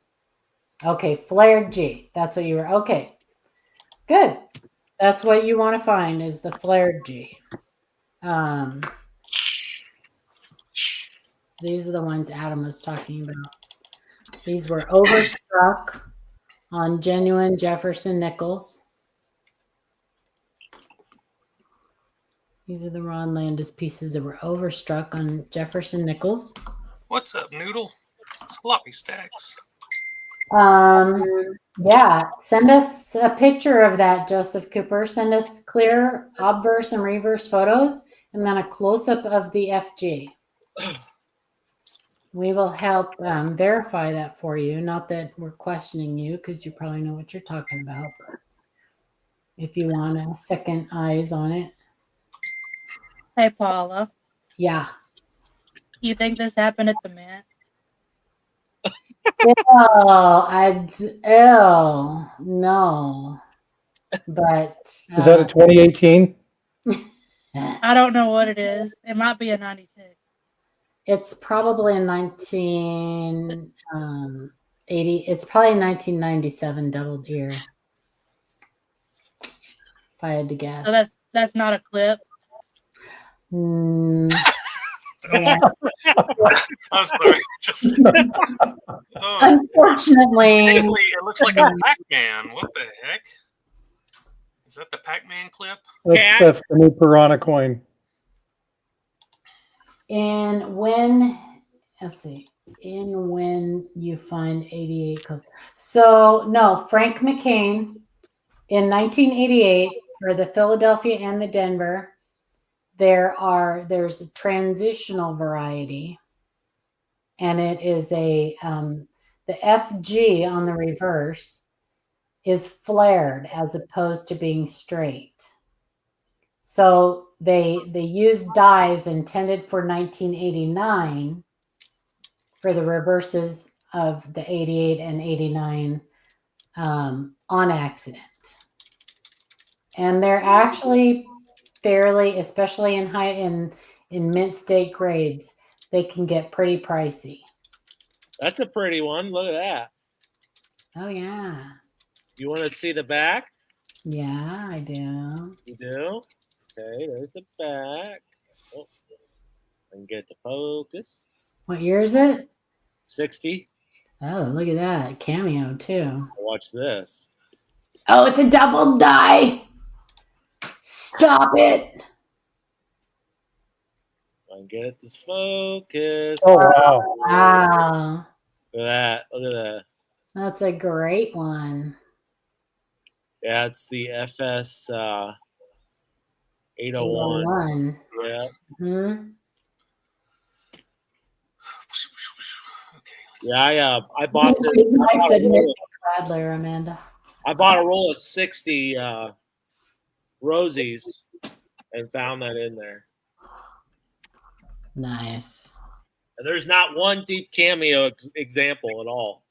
S1: Okay, flared G. That's what you were. Okay, good. That's what you want to find is the flared G. These are the ones Adam was talking about. These were overstruck on genuine Jefferson nickels. These are the Ron Landis pieces that were overstruck on Jefferson nickels.
S5: What's up, Noodle? Sloppy stacks.
S1: Yeah, send us a picture of that, Joseph Cooper. Send us clear obverse and reverse photos and then a close-up of the FG. We will help verify that for you. Not that we're questioning you because you probably know what you're talking about. But if you want a second eyes on it.
S4: Hey, Paula.
S1: Yeah.
S4: You think this happened at the Mint?
S1: No. But
S2: Is that a 2018?
S4: I don't know what it is. It might be a 96.
S1: It's probably a 1980. It's probably 1997 double ear. If I had to guess.
S4: So that's not a clip.
S1: Yeah.
S5: I'm sorry.
S1: Unfortunately,
S5: actually, it looks like a Pac-Man. What the heck? Is that the Pac-Man clip?
S2: That's the new Piranha coin.
S1: And when you find 88 clips. So no, Frank McCain in 1988 for the Philadelphia and the Denver. There's a transitional variety, and it is the FG on the reverse is flared as opposed to being straight. So they used dies intended for 1989 for the reverses of the 88 and 89 on accident. And they're actually fairly, especially in mint state grades, they can get pretty pricey.
S3: That's a pretty one. Look at that.
S1: Oh yeah.
S3: You want to see the back?
S1: Yeah, I do.
S3: You do? Okay, there's the back. Oh, I can get the focus.
S1: What year is it?
S3: 60.
S1: Oh, look at that. Cameo too.
S3: Watch this.
S1: Oh, it's a double die. Stop it.
S3: I can get this focus.
S2: Oh, wow.
S1: Wow.
S3: Look at that. Look at that.
S1: That's a great one.
S3: Yeah, it's the FS 801.
S1: One.
S3: Yeah.
S1: Hmm.
S3: Yeah, I bought this.
S1: Mike said Mr. Cladler, Amanda.
S3: I bought a roll of 60 Rosies and found that in there.
S1: Nice.
S3: And there's not one deep cameo example at all.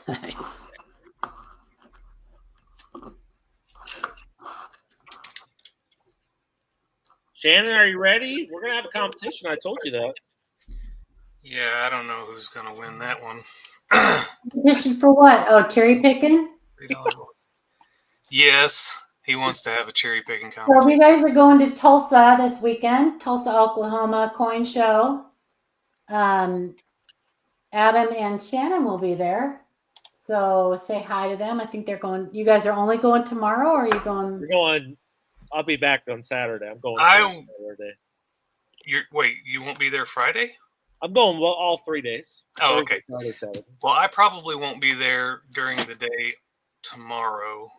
S1: Nice.
S3: Shannon, are you ready? We're gonna have a competition. I told you that.
S5: Yeah, I don't know who's gonna win that one.
S1: Competition for what? Oh, cherry picking?
S5: $3. Yes, he wants to have a cherry picking
S1: So
S5: competition.
S1: you guys are going to Tulsa this weekend, Tulsa, Oklahoma coin show. Adam and Shannon will be there. So say hi to them. I think they're going. You guys are only going tomorrow, or are you going?
S3: We're going. I'll be back on Saturday. I'm going Saturday.
S5: Wait, you won't be there Friday?
S3: I'm going all 3 days.
S5: Oh,
S3: Thursday,
S5: okay.
S3: Friday, Saturday.
S5: Well, I probably won't be there during the day tomorrow,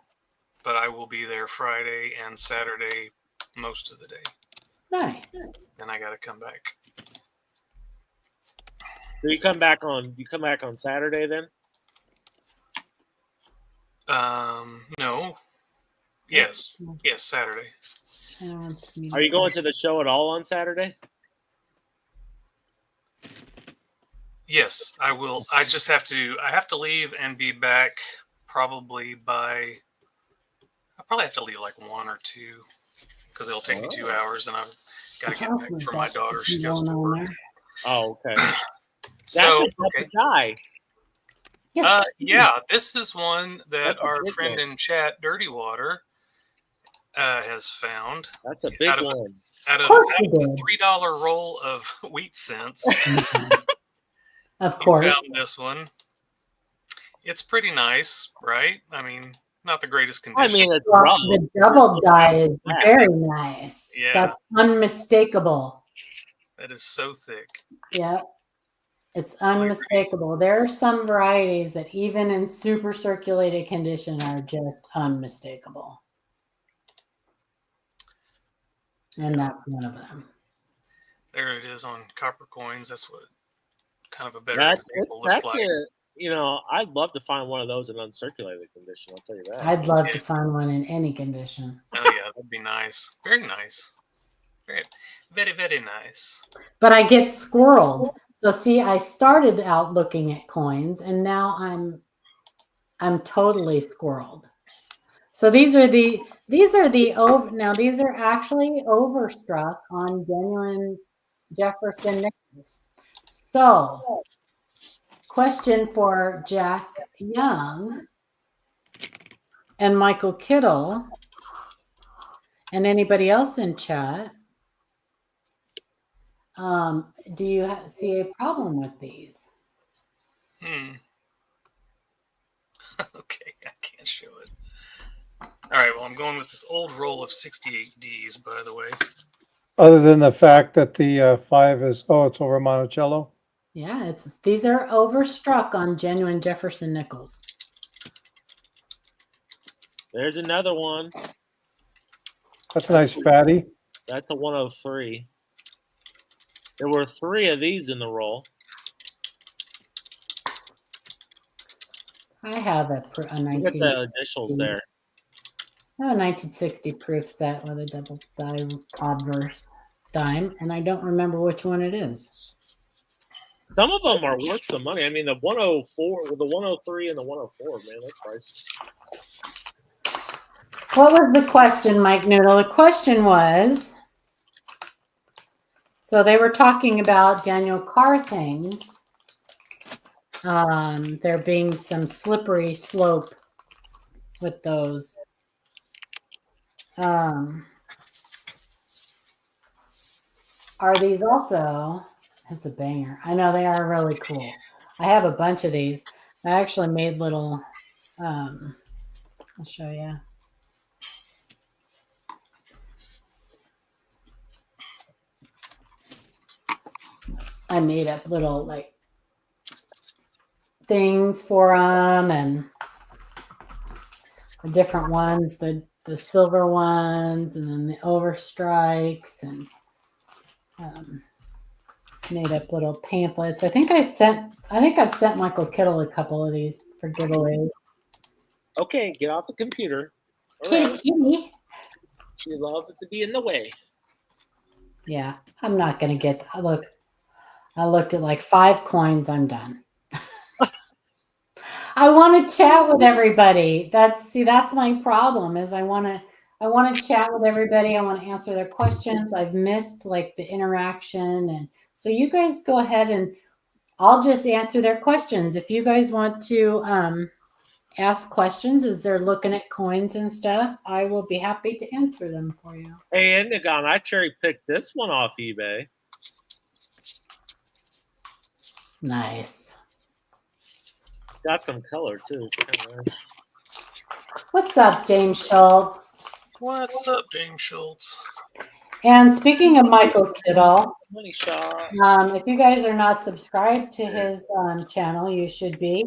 S5: but I will be there Friday and Saturday most of the day.
S1: Nice.
S5: Then I got to come back.
S3: So you come back on Saturday then?
S5: No. Yes, Saturday.
S3: Are you going to the show at all on Saturday?
S5: Yes, I will. I just have to. I have to leave and be back probably by. I probably have to leave like 1 or 2 because it'll take me 2 hours, and I've got to get back for my daughter. She goes to work.
S3: Oh, okay.
S5: So
S3: That's a guy.
S5: yeah, this is one that
S3: That's a
S5: our
S3: big
S5: friend
S3: one.
S5: in chat, Dirty Water, has found.
S3: That's a big one.
S5: Out of
S1: course
S5: a
S1: he did.
S5: $3 roll of wheat cents.
S1: Of
S5: You
S1: course.
S5: found this one. It's pretty nice, right? I mean, not the greatest
S3: I
S5: condition.
S3: mean, it's
S1: Well,
S3: rough.
S1: the double die is very nice.
S5: Yeah.
S1: That's unmistakable.
S5: That is so thick.
S1: Yeah. It's unmistakable. There are some varieties that even in super circulated condition are just unmistakable. And that's one of them.
S5: There it is on copper coins. That's what kind of a better
S3: That's
S5: example looks like.
S3: I'd love to find one of those in uncirculated condition. I'll tell you that.
S1: I'd love to find one in any condition.
S5: Oh yeah, that'd be nice. Very nice. Very, very, very nice.
S1: But I get squirreled. So see, I started out looking at coins, and now I'm totally squirreled. So these are the over. Now these are actually overstruck on genuine Jefferson nickels. So, question for Jack Young and Michael Kittle and anybody else in chat. Do you see a problem with these?
S5: Okay, I can't show it. All right, well, I'm going with this old roll of 68Ds, by the way.
S2: Other than the fact that the 5 is, it's over Monticello.
S1: Yeah, these are overstruck on genuine Jefferson nickels.
S3: There's another one.
S2: That's a nice fatty.
S3: That's a 103. There were 3 of these in the roll.
S1: I have a
S3: Look at the initials there.
S1: I have a 1960 proof set with a double die obverse dime, and I don't remember which one it is.
S3: Some of them are worth some money. I mean, the 104, the 103, and the 104, man, that's pricey.
S1: What was the question, Mike Noodle? The question was, so they were talking about Daniel Carr things. There being some slippery slope with those. Are these also? It's a banger. I know they are really cool. I have a bunch of these. I actually made little. I'll show you. I made up little like things for them and the different ones, the silver ones, and then the overstrikes, and made up little pamphlets. I think I've sent Michael Kittle a couple of these for giveaways.
S3: Okay, get off the computer. All
S1: Kitty,
S3: right.
S1: kitty.
S3: She loves to be in the way.
S1: Yeah, I'm not gonna get. Look, I looked at like 5 coins. I'm done. I want to chat with everybody. That's my problem. Is I want to chat with everybody. I want to answer their questions. I've missed like the interaction, and so you guys go ahead and I'll just answer their questions. If you guys want to ask questions as they're looking at coins and stuff, I will be happy to answer them for you.
S3: Hey, Indigon, I cherry picked this one off eBay.
S1: Nice.
S3: Got some color too. It's kinda nice.
S1: What's up, James Schultz?
S5: What's up, James Schultz?
S1: And speaking of Michael Kittle,
S3: Money shot.
S1: if you guys are not subscribed to his channel, you should be.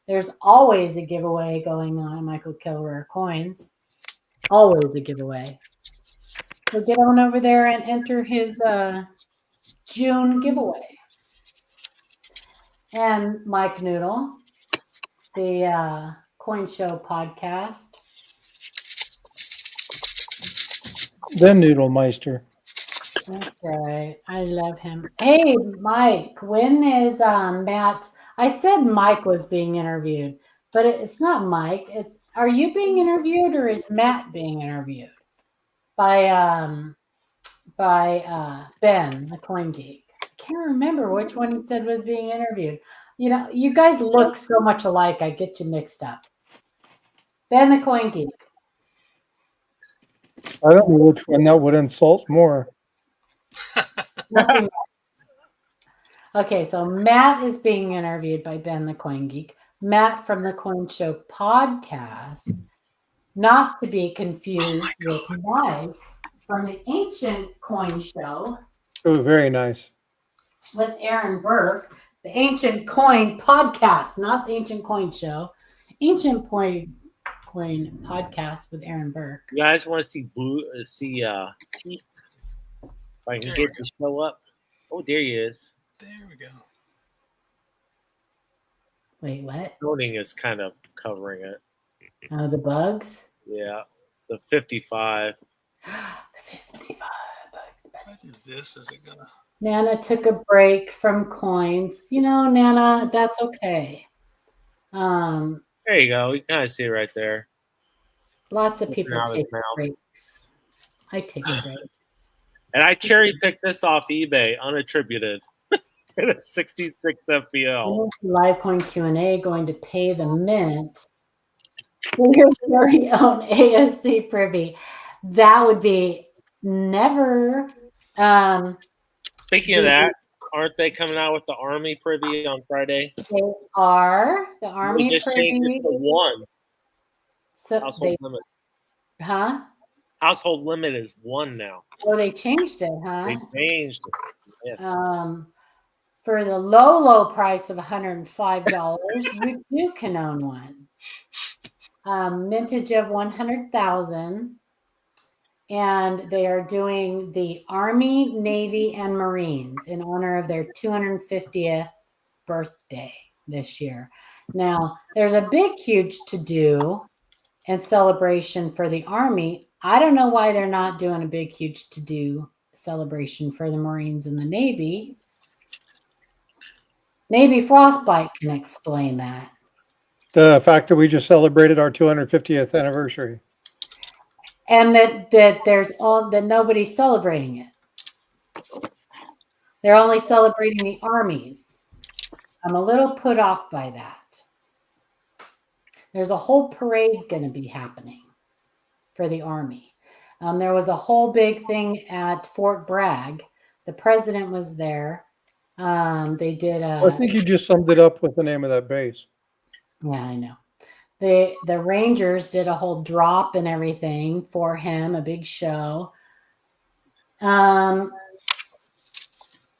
S1: There's always a giveaway going on, Michael Kittle Rare Coins. Always a giveaway. So get on over there and enter his June giveaway. And Mike Noodle, the Coin Show podcast.
S2: The Noodle Meister.
S1: That's right. I love him. Hey, Mike, when is Matt? I said Mike was being interviewed, but it's not Mike. Are you being interviewed or is Matt being interviewed by Ben, the Coin Geek? I can't remember which one he said was being interviewed. You know, you guys look so much alike. I get you mixed up. Ben, the Coin Geek.
S2: I don't know which one that would insult more.
S1: Okay, so Matt is being interviewed by Ben the Coin Geek. Matt from the Coin Show podcast, not to be confused with Mike from the Ancient Coin Show.
S2: It was very nice.
S1: With Aaron Burke, the Ancient Coin podcast, not the Ancient Coin Show. Ancient Coin podcast with Aaron Burke.
S3: You guys want to see Keith? If I can get to show up. Oh, there he is.
S5: There we go.
S1: Wait, what?
S3: Loading is kind of covering it.
S1: The bugs?
S3: Yeah. The 55.
S1: The 55 bugs.
S5: What is this? Is it gonna?
S1: Nana took a break from coins. You know, Nana, that's okay.
S3: There you go. You can kind of see it right there.
S1: Lots of people
S3: Out of his
S1: take
S3: mouth.
S1: breaks. I take breaks.
S3: And I cherry picked this off eBay, unattributed. At a 66 FPL.
S1: Live coin Q&A going to pay the mint for your very own ASC privy. That would be never.
S3: Speaking of that, aren't they coming out with the Army privy on Friday?
S1: They are the Army
S3: They just changed it to 1.
S1: So
S3: Household limit.
S1: Huh?
S3: Household limit is 1 now.
S1: Oh, they changed it, huh?
S3: They changed it. Yes.
S1: For the low price of $105, you can own one. Mintage of 100,000, and they are doing the Army, Navy, and Marines in honor of their 250th birthday this year. Now, there's a big, huge to-do and celebration for the Army. I don't know why they're not doing a big, huge to-do celebration for the Marines and the Navy. Maybe Frostbite can explain that.
S2: The fact that we just celebrated our 250th anniversary.
S1: And that nobody's celebrating it. They're only celebrating the armies. I'm a little put off by that. There's a whole parade going to be happening for the Army. There was a whole big thing at Fort Bragg. The president was there. They did
S2: I think you just summed it up with the name of that base.
S1: Yeah, I know. The Rangers did a whole drop and everything for him, a big show. Yeah,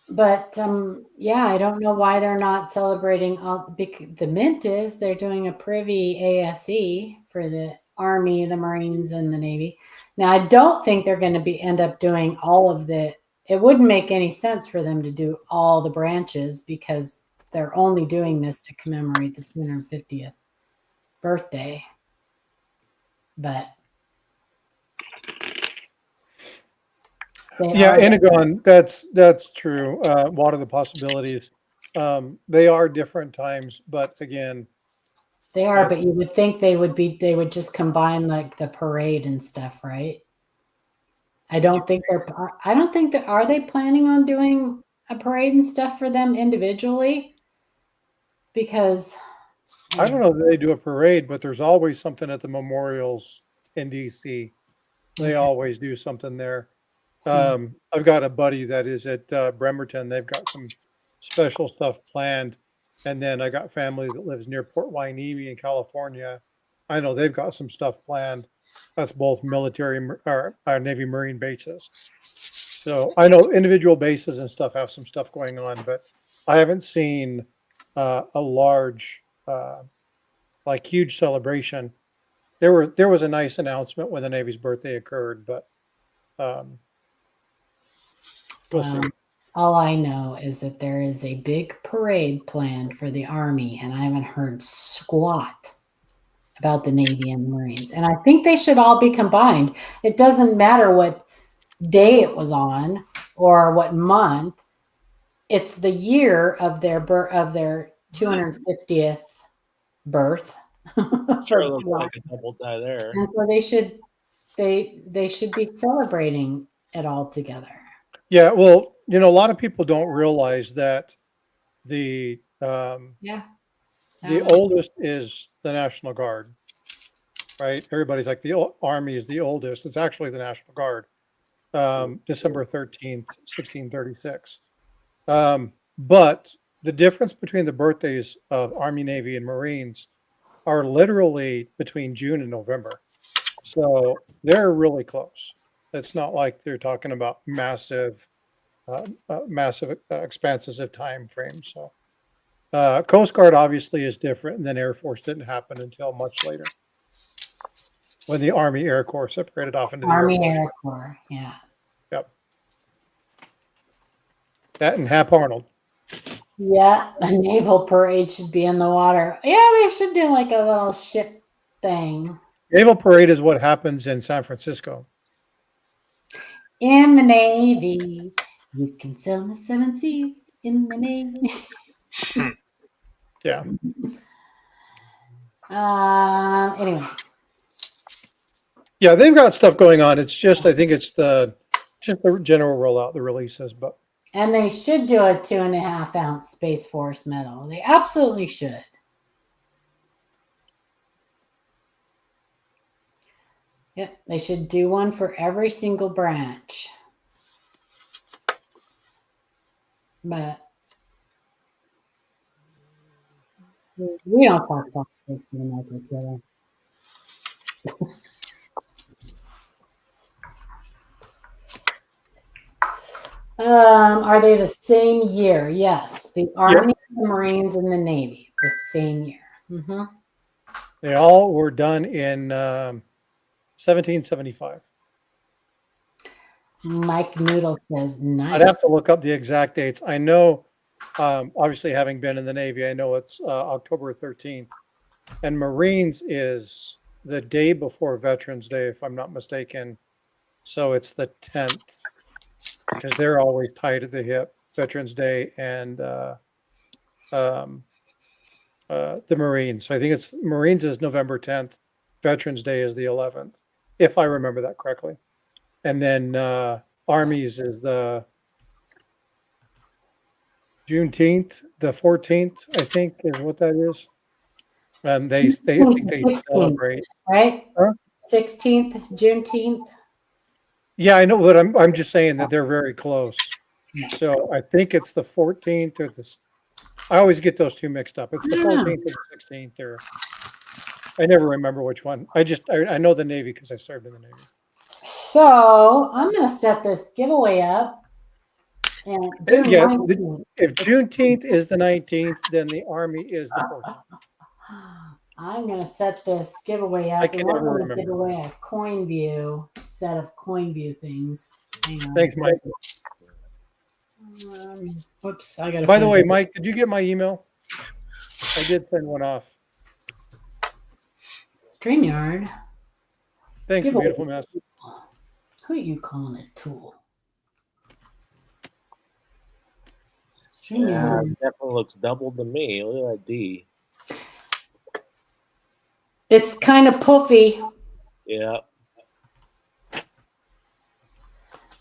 S1: I don't know why they're not celebrating. The Mint is they're doing a privy ASE for the Army, the Marines, and the Navy. Now, I don't think they're going to end up doing all of the it wouldn't make any sense for them to do all the branches because they're only doing this to commemorate the 250th birthday. But
S2: Yeah, Anagon, that's true. What are the possibilities? They are different times, but again,
S1: they are, but you would think they would just combine like the parade and stuff, right? I don't think that are they planning on doing a parade and stuff for them individually? Because
S2: I don't know that they do a parade, but there's always something at the memorials in DC. They
S1: Okay.
S2: always do something there.
S1: Hmm.
S2: I've got a buddy that is at Bremerton. They've got some special stuff planned. And then I got family that lives near Port Hueneme in California. I know they've got some stuff planned. That's both military or Navy Marine bases. So I know individual bases and stuff have some stuff going on, but I haven't seen a large, like huge celebration. There was a nice announcement when the Navy's birthday occurred, but we'll see.
S1: All I know is that there is a big parade planned for the Army, and I haven't heard squat about the Navy and the Marines. And I think they should all be combined. It doesn't matter what day it was on or what month. It's the year of their 250th birth.
S3: Sure, looks like a double die there.
S1: And so they should be celebrating it all together.
S2: Yeah, well, a lot of people don't realize that the oldest is the National Guard, right? Everybody's like the Army is the oldest. It's actually the National Guard, December 13th, 1636. But the difference between the birthdays of Army, Navy, and Marines are literally between June and November. So they're really close. It's not like they're talking about massive expanses of time frames. So Coast Guard obviously is different, and then Air Force didn't happen until much later when the Army Air Corps separated off into the
S1: Army Air Corps. Yeah.
S2: Yep. That and Hap Arnold.
S1: Yeah, a naval parade should be in the water. Yeah, they should do like a little ship thing.
S2: Naval Parade is what happens in San Francisco.
S1: In the Navy, you can sail the 7 seas in the Navy.
S2: Yeah.
S1: Anyway.
S2: Yeah, they've got stuff going on. It's just, I think it's just the general rollout, the releases, but.
S1: And they should do a 2.5 ounce Space Force medal. They absolutely should. Yep, they should do one for every single branch. But we don't talk about this in the are they the same year? Yes. The Army, the Marines, and the Navy, the same year. Mm-hmm.
S2: They all were done in 1775.
S1: Mike Noodle says, nice.
S2: I'd have to look up the exact dates. I know, obviously, having been in the Navy, I know it's October 13th. And Marines is the day before Veterans Day, if I'm not mistaken. So it's the 10th. Because they're always tied at the hip, Veterans Day and the Marines. So I think it's Marines is November 10th, Veterans Day is the 11th, if I remember that correctly. And then Armies is the Juneteenth, the 14th, I think is what that is. And they think they celebrate.
S1: Right?
S2: Huh?
S1: 16th, Juneteenth.
S2: Yeah, I know, but I'm just saying that they're very close. So I think it's the 14th or I always get those two mixed up. It's the 14th or the 16th, or I never remember which one. I know the Navy because I served in the Navy.
S1: So I'm going to set this giveaway up. And
S2: if Juneteenth is the 19th, then the Army is the 14th.
S1: I'm going to set this giveaway up.
S2: I can never remember.
S1: Give away a set of coin view things.
S2: Thanks, Mike.
S1: Whoops, I got to.
S2: By the way, Mike, did you get my email? I did send one off.
S1: StreamYard.
S2: Thanks,
S1: Give
S2: a
S1: a-
S2: beautiful mess.
S1: Who are you calling a tool?
S3: Yeah,
S1: StreamYard.
S3: it definitely looks double to me. Look at that D.
S1: It's kind of puffy.
S3: Yeah.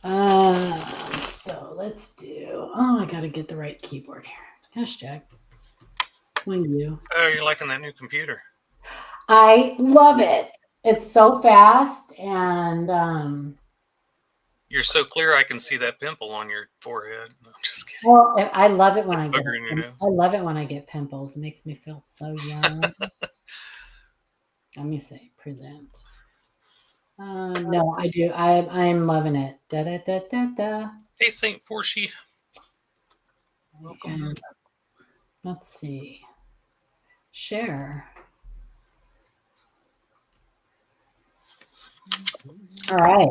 S1: So let's do. Oh, I got to get the right keyboard here. Hashtag. Wingu.
S5: So you're liking that new computer?
S1: I love it. It's so fast and
S5: You're so clear, I can see that pimple on your forehead. No, I'm just kidding.
S1: well, I love it when I get.
S5: Booger in your nose.
S1: I love it when I get pimples. It makes me feel so young. Let me see. Present. No, I do. I'm loving it. Da da da da da.
S5: Hey, Saint Portia. Welcome.
S1: And let's see. Share. All right.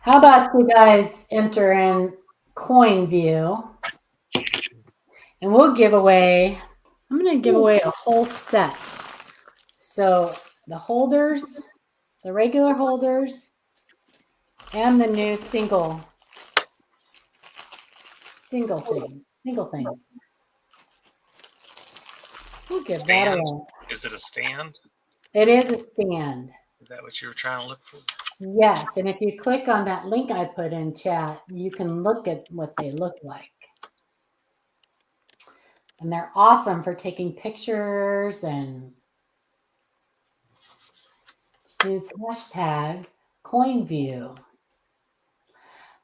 S1: How about you guys enter in coin view? And we'll give away, I'm going to give away a whole set. So the holders, the regular holders, and the new single things. We'll give that away.
S5: Is it a stand?
S1: It is a stand.
S5: Is that what you were trying to look for?
S1: Yes, and if you click on that link I put in chat, you can look at what they look like. And they're awesome for taking pictures and use hashtag CoinView.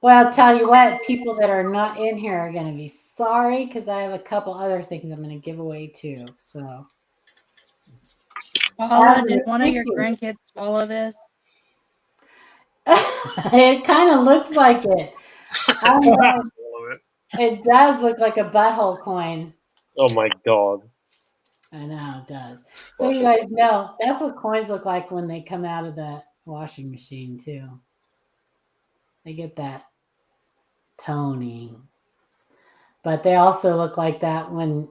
S1: Well, I'll tell you what, people that are not in here are going to be sorry because I have a couple other things I'm going to give away too. So,
S4: Paula, did one of your grandkids swallow this?
S1: it kind of looks like it. I know. It does look like a butthole coin.
S3: Oh my God.
S1: I know it does. So you guys know that's what coins look like when they come out of the washing machine too. They get that toning. But they also look like that when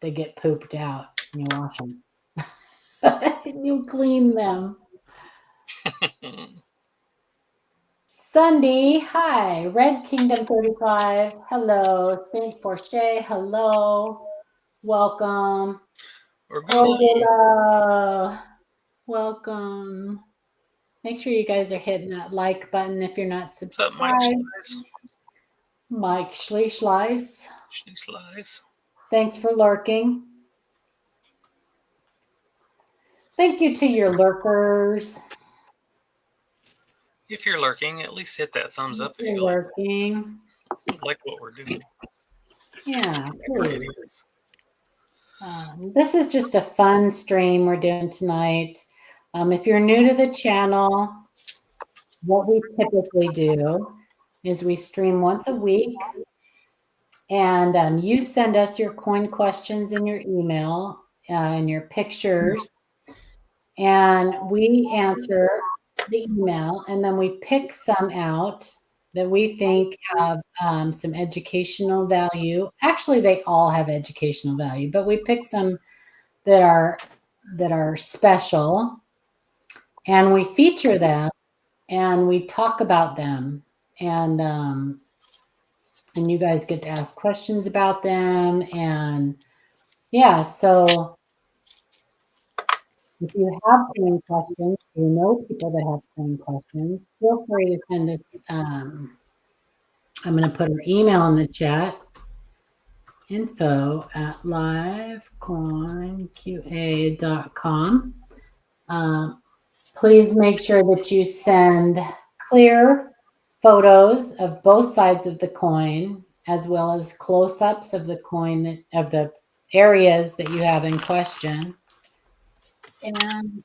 S1: they get pooped out and you wash them. And you clean them. Sunday, hi. Red Kingdom 35, hello. Saint Forche, hello. Welcome. Hello. Welcome. Make sure you guys are hitting that like button if you're not subscribed.
S5: What's up, Mike Schleiss?
S1: Mike Schleiss.
S5: Schleiss.
S1: Thanks for lurking. Thank you to your lurkers.
S5: If you're lurking, at least hit that thumbs up if
S1: You're
S5: you
S1: lurking.
S5: like what we're doing.
S1: Yeah, please. This is just a fun stream we're doing tonight. If you're new to the channel, what we typically do is we stream once a week, and you send us your coin questions in your email and your pictures, and we answer the email, and then we pick some out that we think have some educational value. Actually, they all have educational value, but we pick some that are special, and we feature them, and we talk about them, and you guys get to ask questions about them, and yeah. So if you have any questions, you know people that have any questions, feel free to send us. I'm going to put our email in the chat. info@livecoinqa.com. Please make sure that you send clear photos of both sides of the coin, as well as close-ups of the coin, of the areas that you have in question. And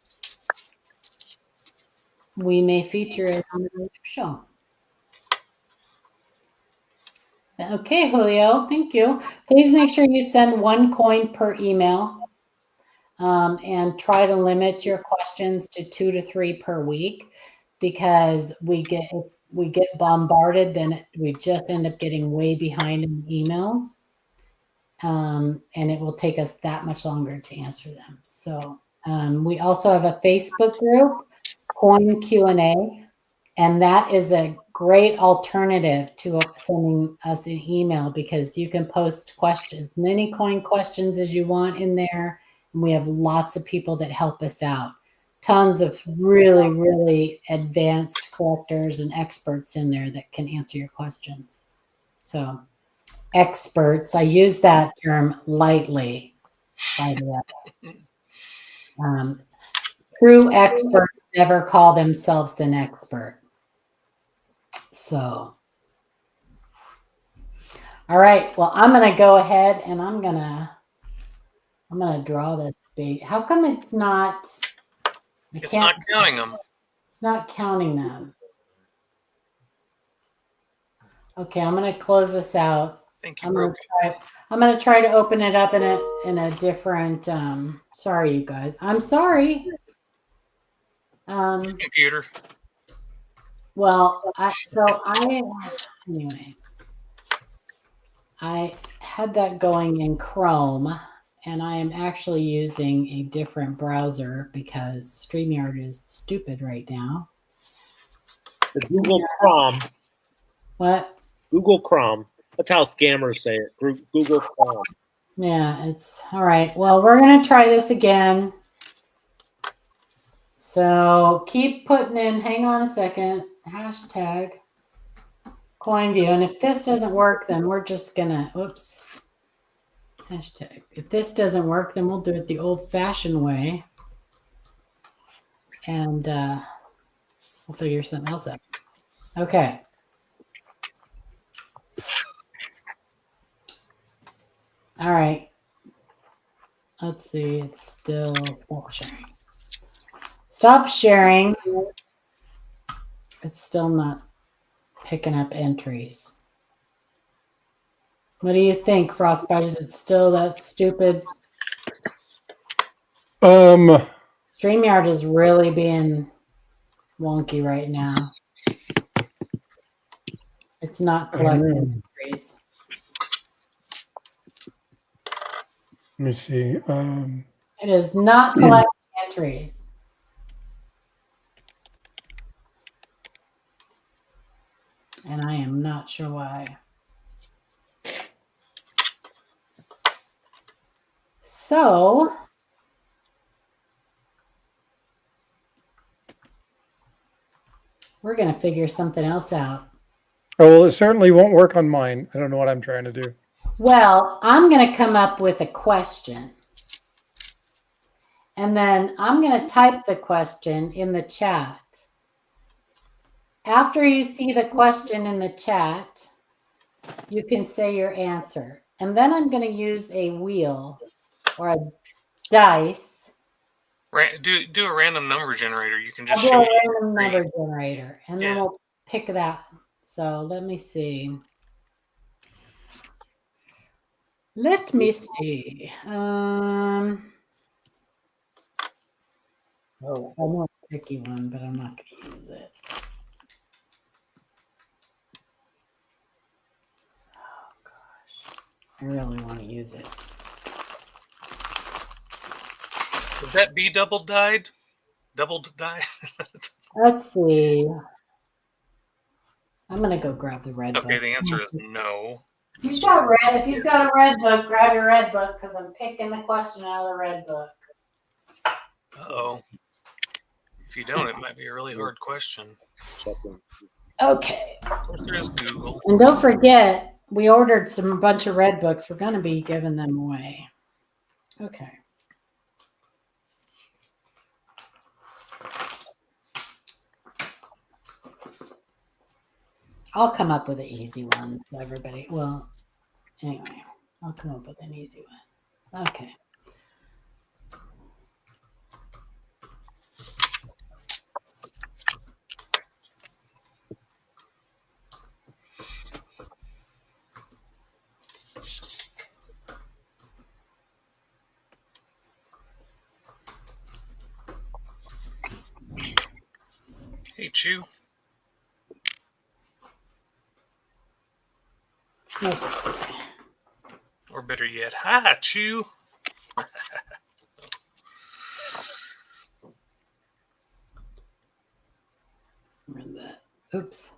S1: we may feature it on the show. Okay, Julio, thank you. Please make sure you send one coin per email, and try to limit your questions to 2 to 3 per week, because we get bombarded, then we just end up getting way behind in emails. And it will take us that much longer to answer them. So we also have a Facebook group, Coin Q&A, and that is a great alternative to sending us an email because you can post questions, many coin questions as you want in there. And we have lots of people that help us out. Tons of really, really advanced collectors and experts in there that can answer your questions. So experts, I use that term lightly, by the way. True experts never call themselves an expert. So, all right. Well, I'm going to go ahead and I'm going to draw this big. How come it's not?
S5: It's not counting them.
S1: It's not counting them. Okay, I'm going to close this out.
S5: Thank you.
S1: I'm going to try to open it up in a different. Sorry, you guys. I'm sorry.
S5: Computer.
S1: Well, anyway, I had that going in Chrome, and I am actually using a different browser because StreamYard is stupid right now.
S3: The Google Chrome.
S1: What?
S3: Google Chrome. That's how scammers say it. Google Chrome.
S1: Yeah, it's all right. Well, we're going to try this again. So keep putting in, hang on a second, hashtag CoinView. And if this doesn't work, then we're just going to, oops, hashtag. If this doesn't work, then we'll do it the old-fashioned way. And we'll figure something else out. Okay. All right. Let's see. It's still stop sharing. Stop sharing. It's still not picking up entries. What do you think, Frostbite? Is it still that stupid? StreamYard is really being wonky right now. It's not collecting entries.
S2: Let me see.
S1: It is not collecting entries. And I am not sure why. So we're going to figure something else out.
S2: Oh, well, it certainly won't work on mine. I don't know what I'm trying to do.
S1: Well, I'm going to come up with a question. And then I'm going to type the question in the chat. After you see the question in the chat, you can say your answer. And then I'm going to use a wheel or a dice.
S5: Do a random number generator. You can
S1: I'll
S5: just
S1: do
S5: show
S1: a random number generator. And then
S5: Yeah.
S1: we'll pick that. So let me see. Let me see. Oh, I know a tricky one, but I'm not going to use it. Oh, gosh. I really want to use it.
S5: Would that be double dyed? Double dye?
S1: Let's see. I'm going to go grab the red book.
S5: Okay, the answer is no.
S1: If you've got a red book, grab your red book because I'm picking the question out of the red book.
S5: Uh-oh. If you don't, it might be a really hard question.
S1: Okay.
S5: Of course, there is Google.
S1: And don't forget, we ordered a bunch of red books. We're going to be giving them away. Okay. I'll come up with an easy one for everybody. Well, anyway, I'll come up with an easy one. Okay.
S5: Hey, Chew.
S1: Let's see.
S5: Or better yet, hi, Chew.
S1: Where's that? Oops.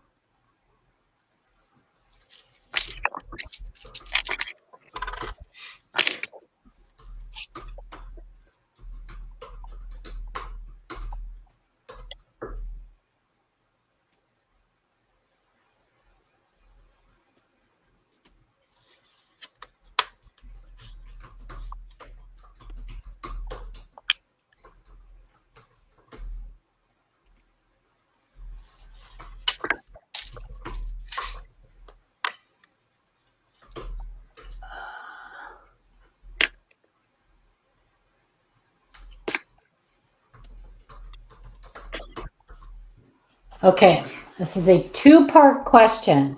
S1: Okay, this is a two-part question.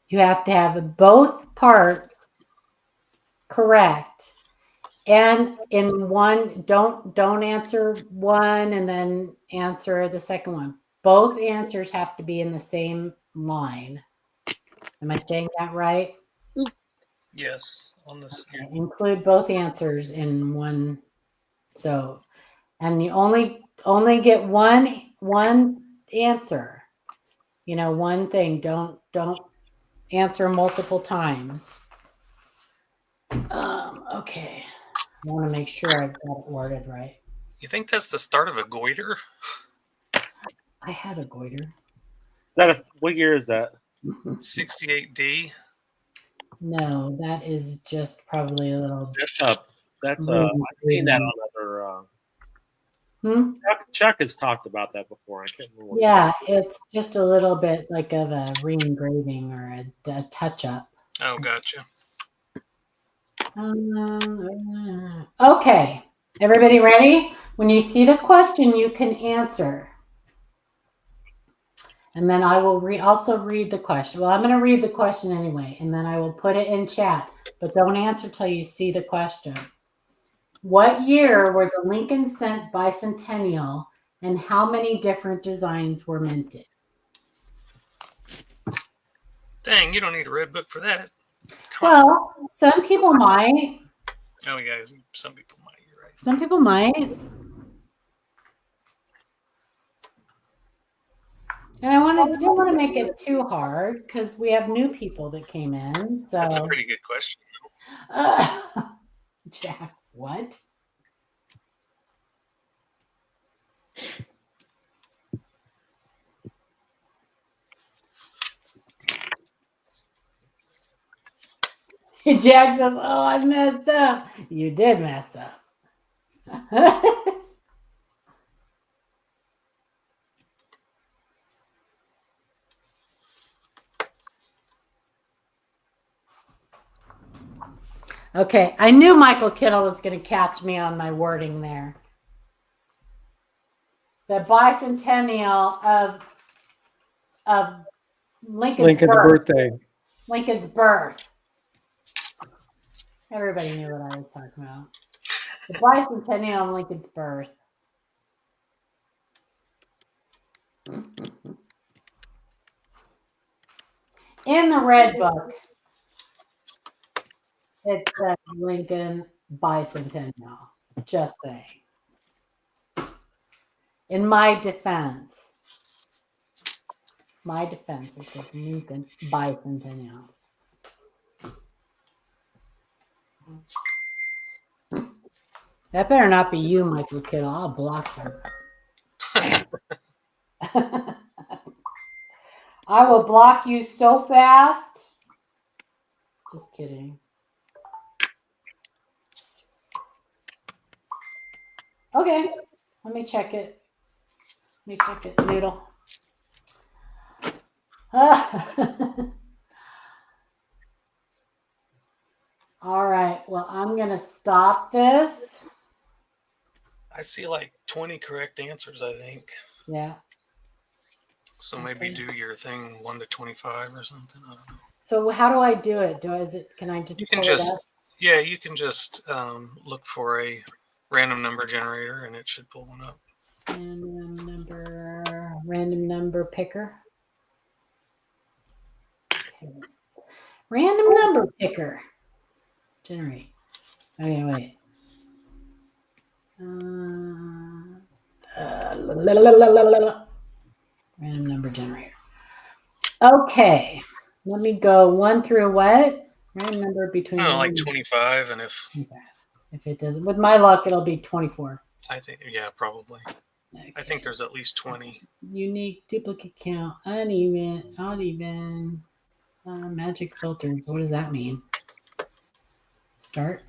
S1: You have to have both parts correct. And in one, don't answer one and then answer the second one. Both answers have to be in the same line. Am I saying that right?
S5: Yes, on this.
S1: Okay, include both answers in one. So, and you only get one answer. You know, one thing. Don't answer multiple times. Okay. I want to make sure I've got it worded right.
S5: You think that's the start of a goiter?
S1: I had a goiter.
S3: Is that what year is that?
S5: 68D.
S1: No, that is just probably a little.
S3: That's I've seen that on other. Chuck has talked about that before. I can't remember.
S1: Yeah, it's just a little bit like of a re-engraving or a touch-up.
S5: Oh, gotcha.
S1: Okay, everybody ready? When you see the question, you can answer. And then I will also read the question. Well, I'm going to read the question anyway, and then I will put it in chat. But don't answer till you see the question. What year were the Lincoln Cent Bicentennial, and how many different designs were minted?
S5: Dang, you don't need a red book for that.
S1: Well, some people might.
S5: Oh, yeah, some people might. You're right.
S1: Some people might. And I didn't want to make it too hard because we have new people that came in. So
S5: that's a pretty good question.
S1: Jack, what? Jack says, "Oh, I messed up." You did mess up. Okay, I knew Michael Kittle was going to catch me on my wording there. The bicentennial of Lincoln's
S2: birthday.
S1: Lincoln's birth. Everybody knew what I was talking about. The bicentennial of Lincoln's birth. In the red book, it says Lincoln bicentennial. Just saying. In my defense, it says Lincoln bicentennial. That better not be you, Michael Kittle. I'll block you. I will block you so fast. Just kidding. Okay, let me check it. Noodle. All right, well, I'm going to stop this.
S5: I see like 20 correct answers, I think.
S1: Yeah.
S5: So maybe do your thing 1 to 25 or something. I don't know.
S1: So how do I do it? Can I just?
S5: You can just you can just look for a random number generator and it should pull one up.
S1: Random number picker. Okay. Random number picker. Generate. Okay, wait. Random number generator. Okay. Let me go 1 through what? Random number between
S5: I don't know, like
S1: 1 and
S5: 25, and if
S1: 25. If it doesn't, with my luck, it'll be 24.
S5: I think, yeah, probably.
S1: Okay.
S5: I think there's at least 20.
S1: Unique duplicate count, uneven, odd even, magic filters. What does that mean? Start.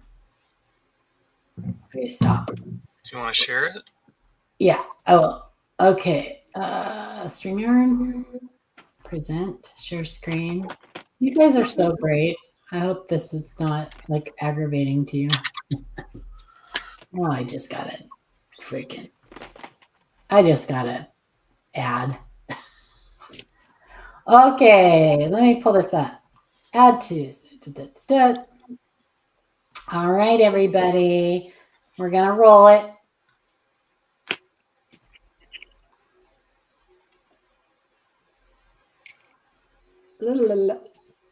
S1: Okay, stop.
S5: Do you want to share it?
S1: Yeah. Oh, okay. StreamYard, present, share screen. You guys are so great. I hope this is not like aggravating to you. Oh, I just got it. Freaking. I just got to add. Okay, let me pull this up. Add to. All right, everybody. We're going to roll it.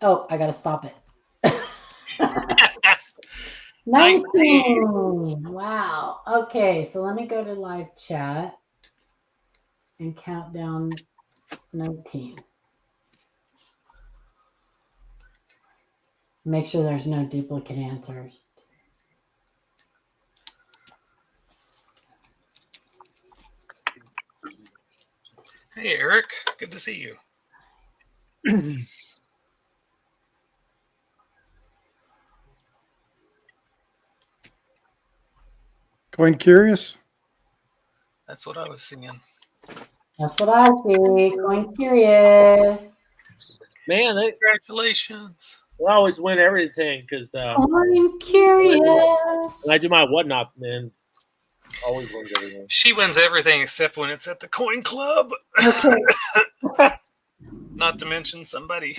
S1: Oh, I got to stop it. 19. Wow. Okay, so let me go to live chat and count down 19. Make sure there's no duplicate answers.
S5: Hey, Eric. Good to see you.
S2: Going curious?
S5: That's what I was singing.
S1: That's what I see. Going curious.
S3: Man, they
S5: Congratulations.
S3: always win everything because
S1: I'm curious.
S3: when I do my whatnot, man, always wins everything.
S5: She wins everything except when it's at the coin club.
S1: Okay.
S5: Not to mention somebody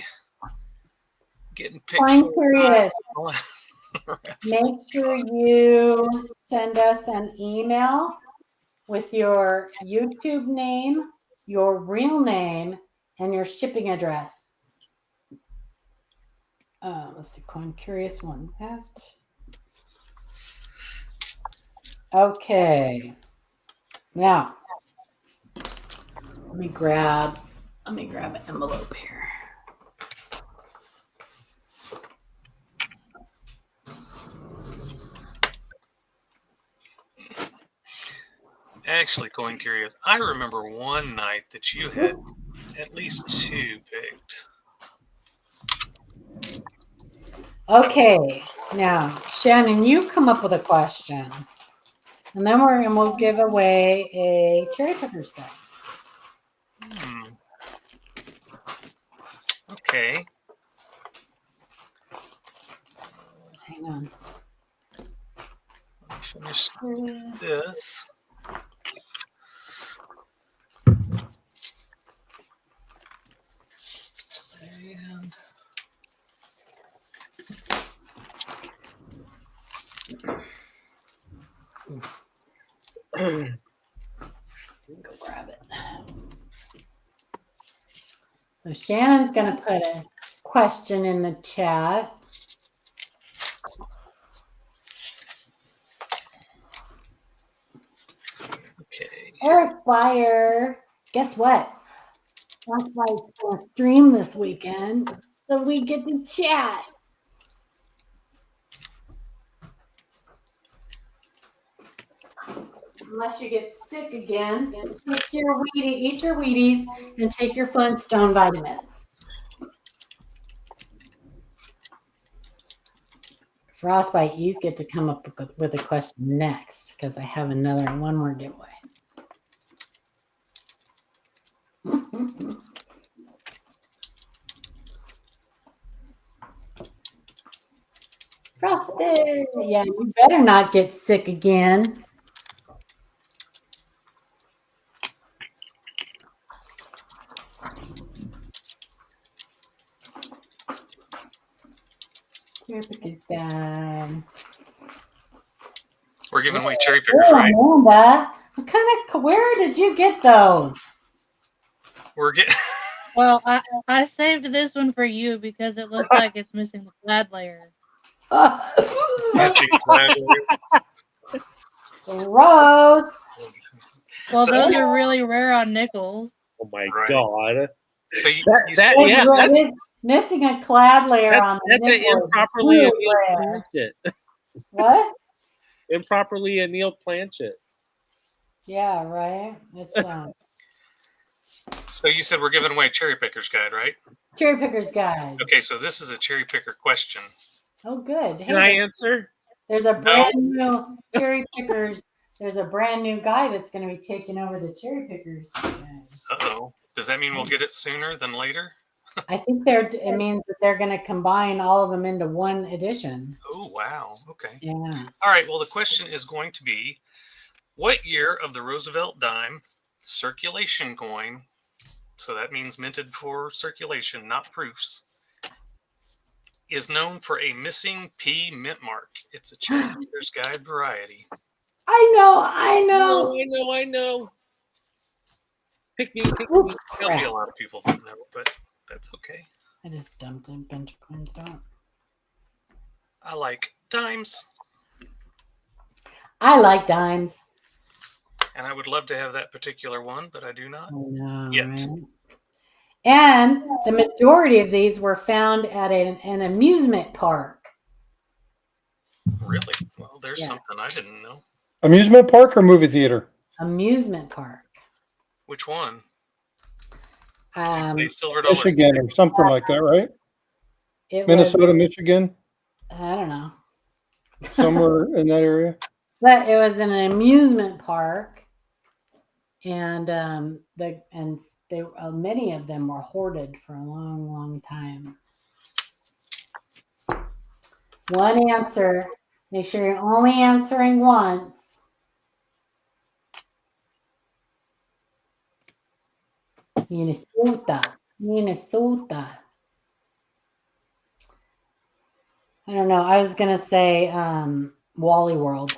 S5: getting picked.
S1: I'm
S5: 4
S1: curious.
S5: times.
S1: Make sure you send us an email with your YouTube name, your real name, and your shipping address. Let's see, Coin Curious one. That. Okay. Now, let me grab an envelope here.
S5: Actually, Coin Curious, I remember one night that you had at least 2 picked.
S1: Okay, now Shannon, you come up with a question, and then we'll give away a cherry picker set.
S5: Okay.
S1: Hang on.
S5: Finish this. And
S1: Go grab it. So Shannon's going to put a question in the chat.
S5: okay.
S1: Eric Byer, guess what? That's why it's going to stream this weekend, so we get to chat. Unless you get sick again, eat your Wheaties and take your Flintstone vitamins. Frostbite, you get to come up with a question next because I have one more giveaway. Frosty, yeah, you better not get sick again. Cherry pick is bad.
S5: We're giving away cherry pickers, right?
S1: Amanda, where did you get those?
S5: We're getting
S4: Well, I saved this one for you because it looks like it's missing the plaid layer.
S5: Missing flag layer.
S1: Gross.
S4: Well,
S5: So-
S4: those are really rare on nickels.
S3: Oh my
S5: Right.
S3: god.
S5: So you,
S3: That
S1: It's
S3: yeah,
S1: rare. It is missing a clad layer on the
S3: that's an
S1: nipple is
S3: improperly
S1: really
S3: annealed
S1: rare.
S3: planchet.
S1: What?
S3: Improperly annealed planchet.
S1: Yeah, right. It's
S5: so you said we're giving away a cherry picker's guide, right?
S1: cherry picker's guide.
S5: Okay, so this is a cherry picker question.
S1: Oh, good.
S3: Can I
S1: Hey,
S3: answer?
S1: there's a brand new cherry pickers. There's a brand new guy that's going to be taking over the cherry pickers guide.
S5: Uh-oh. Does that mean we'll get it sooner than later?
S1: I think it means that they're going to combine all of them into one edition.
S5: Oh, wow. Okay.
S1: Yeah.
S5: All right. Well, the question is going to be, what year of the Roosevelt dime circulation coin, so that means minted for circulation, not proofs, is known for a missing P mint mark? It's a cherry picker's guide variety.
S1: I know.
S3: I know. Pick me.
S1: Ooh,
S5: There'll be
S1: crap.
S5: a lot of people that know, but that's okay.
S1: I just dumped a bunch of coins out.
S5: I like dimes,
S1: I like dimes.
S5: and I would love to have that particular one, but I do not.
S1: I know,
S5: Yet.
S1: right? And the majority of these were found at an amusement park.
S5: Really? Well, there's
S1: Yeah.
S5: something I didn't know.
S2: Amusement park or movie theater?
S1: Amusement park.
S5: Which one?
S1: Um,
S5: Play Silver Dollar.
S2: Michigan or something like that, right?
S1: it
S2: Minnesota,
S1: was,
S2: Michigan,
S1: I don't know,
S2: somewhere in that area.
S1: but it was an amusement park, and many of them were hoarded for a long, long time. One answer. Make sure you're only answering once. Minnesota. I don't know. I was gonna say Wally World.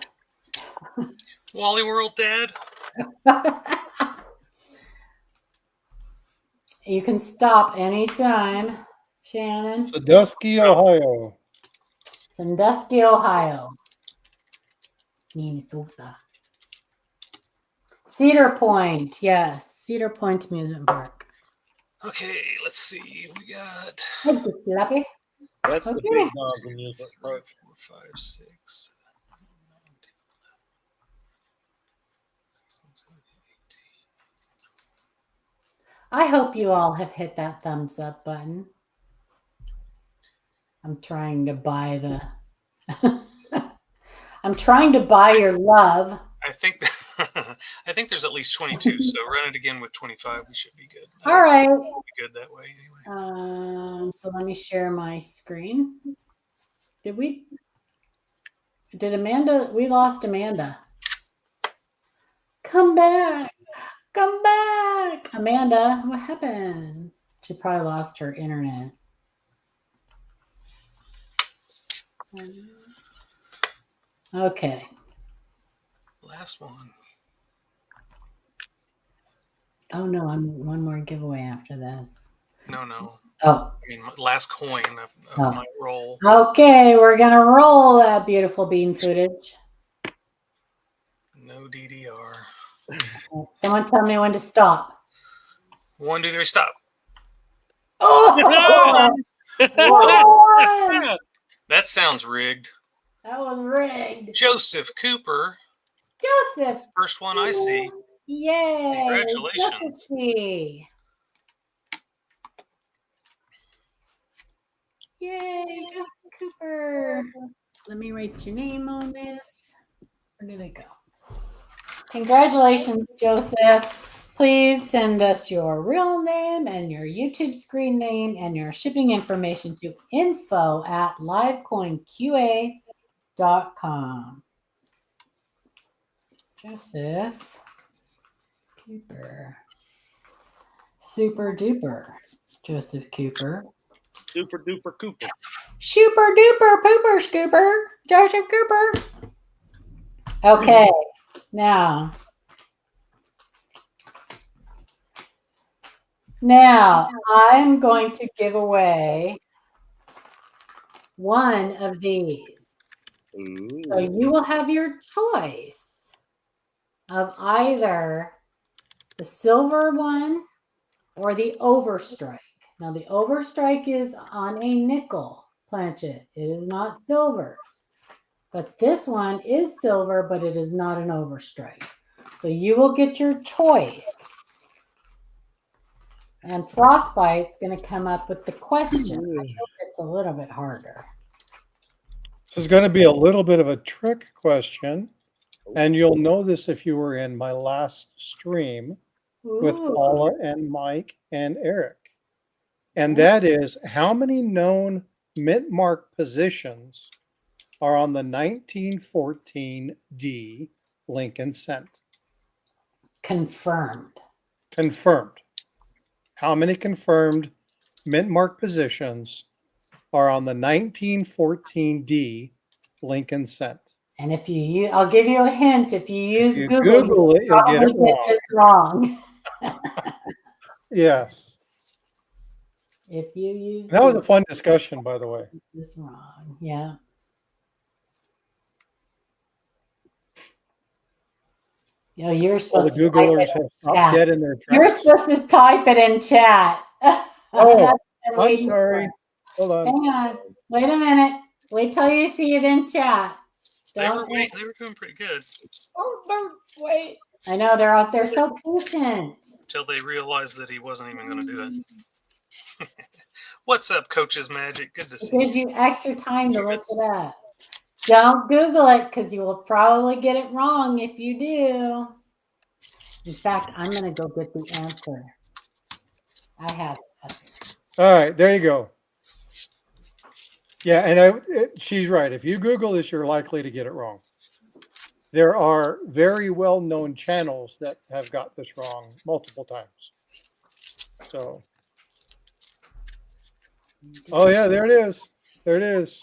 S5: Wally World, Dad.
S1: You can stop anytime, Shannon.
S2: Sandusky, Ohio.
S1: Sandusky, Ohio. Minnesota. Cedar Point. Yes. Cedar Point Amusement Park.
S5: Okay, let's see. We got
S1: Thank you, Slappy.
S3: That's the
S1: Okay.
S3: big dog amusement
S5: 3,
S3: park.
S5: 4, 5, 6, 7, 8.
S1: I hope you all have hit that thumbs up button. I'm trying to buy I'm trying to buy your love.
S5: I think I think there's at least 22. So run it again with 25. We should be good.
S1: All right.
S5: We'll be good that way anyway.
S1: So let me share my screen. Did Amanda? We lost Amanda. Come back. Come back. Amanda, what happened? She probably lost her internet. Okay.
S5: Last one.
S1: Oh no, I'm one more giveaway after this.
S5: No.
S1: Oh,
S5: I mean, last coin of
S1: Oh.
S5: my roll.
S1: okay. We're gonna roll that beautiful bean footage.
S5: No DDR.
S1: Someone tell me when to stop.
S5: 1, 2, 3, stop.
S1: Oh, one.
S5: That sounds rigged.
S1: That was rigged.
S5: Joseph Cooper.
S1: Joseph.
S5: First one I see.
S1: Yay.
S5: Congratulations.
S1: Joseph. Yay, Joseph Cooper. Let me write your name on this. Where did it go? Congratulations, Joseph. Please send us your real name and your YouTube screen name and your shipping information to info@livecoinqa.com. Joseph Cooper. Super duper. Joseph Cooper.
S3: Super duper Cooper.
S1: Super duper pooper scooper. Joseph Cooper. Okay, now Now, I'm going to give away one of these. So you will have your choice of either the silver one or the overstrike. Now, the overstrike is on a nickel planchet. It is not silver. But this one is silver, but it is not an overstrike. So you will get your choice. And Frostbite's going to come up with the question. I hope it's a little bit harder.
S2: This is going to be a little bit of a trick question. And you'll know this if you were in my last stream with
S1: Ooh.
S2: Paula and Mike and Eric. And that is, how many known mint mark positions are on the 1914 D Lincoln Cent?
S1: Confirmed.
S2: Confirmed. How many confirmed mint mark positions are on the 1914 D Lincoln Cent?
S1: And if you use, I'll give you a hint. If you use
S2: you
S1: Google,
S2: Google it, you'll get it wrong.
S1: This wrong.
S2: Yes.
S1: If you use
S2: That was a
S1: Google,
S2: fun discussion, by the way.
S1: this wrong. Yeah. Yo, you're
S2: All the
S1: supposed to type
S2: Googlers
S1: it.
S2: have stopped
S1: chat.
S2: dead in their
S1: You're
S2: tracks.
S1: supposed to type it in chat.
S2: Oh,
S1: I'm
S2: I'm
S1: waiting
S2: sorry.
S1: for
S2: Hold
S1: it.
S2: on.
S1: Hang on. Wait a minute. Wait till you see it in chat.
S5: They were
S1: Don't
S5: doing pretty good
S1: wait. I know they're out there so patient.
S5: until they realized that he wasn't even going to do it. What's up, Coach's Magic? Good to
S1: It
S5: see
S1: gives
S5: you.
S1: you extra time to look it up. Don't Google it because you will probably get it wrong if you do. In fact, I'm going to go get the answer. I have it.
S2: All right, there you go. Yeah, and she's right. If you Google this, you're likely to get it wrong. There are very well-known channels that have got this wrong multiple times. So, oh yeah, there it is. There it is.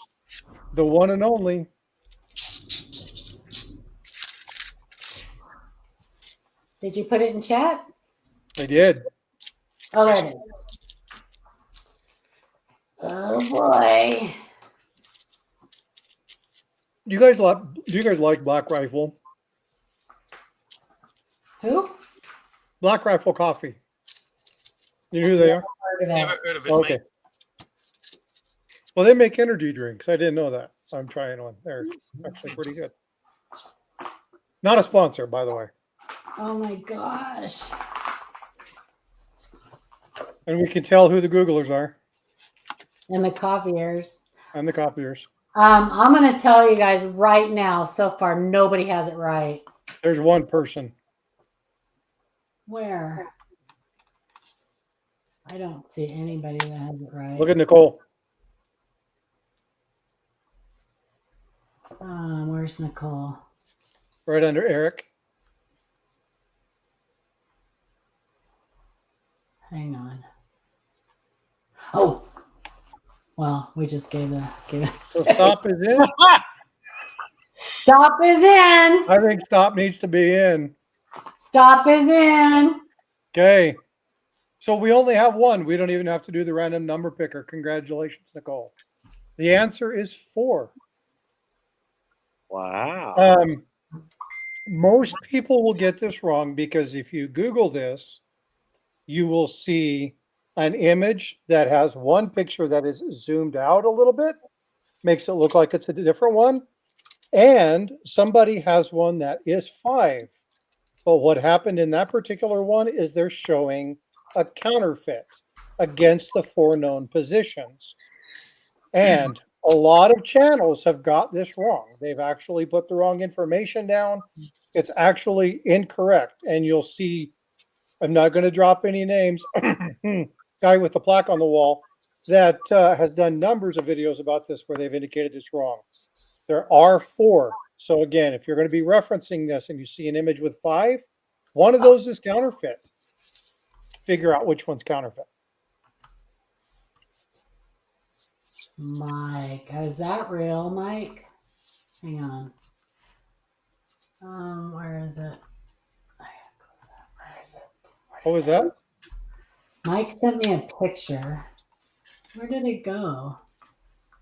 S2: The one and only.
S1: Did you put it in chat?
S2: I did.
S1: Oh, there it is. Oh boy.
S2: Do you guys like Black Rifle?
S1: Who?
S2: Black Rifle Coffee. You know who they are?
S1: Heard of it.
S5: Never heard of it,
S2: Okay.
S5: mate.
S2: Well, they make energy drinks. I didn't know that. I'm trying one. They're actually pretty good. Not a sponsor, by the way.
S1: Oh my gosh.
S2: And we can tell who the Googlers are
S1: And the copiers.
S2: and the copiers.
S1: I'm going to tell you guys right now, so far, nobody has it right.
S2: There's one person.
S1: Where? I don't see anybody that has it right.
S2: Look at Nicole.
S1: Where's Nicole?
S2: Right under Eric.
S1: Hang on. Oh, well, we just gave it.
S2: So stop is in.
S1: Stop is in.
S2: I think stop needs to be in.
S1: Stop is in.
S2: Okay. So we only have one. We don't even have to do the random number picker. Congratulations, Nicole. The answer is 4.
S3: Wow.
S2: Most people will get this wrong because if you Google this, you will see an image that has one picture that is zoomed out a little bit, makes it look like it's a different one. And somebody has one that is 5. But what happened in that particular one is they're showing a counterfeit against the 4 known positions. And a lot of channels have got this wrong. They've actually put the wrong information down. It's actually incorrect. And you'll see, I'm not going to drop any names, guy with the plaque on the wall that has done numbers of videos about this where they've indicated it's wrong. There are 4. So again, if you're going to be referencing this and you see an image with 5, one of those is counterfeit. Figure out which one's counterfeit.
S1: Mike, is that real, Mike? Hang on. Where is it? Where is it?
S2: What was that?
S1: Mike sent me a picture. Where did it go?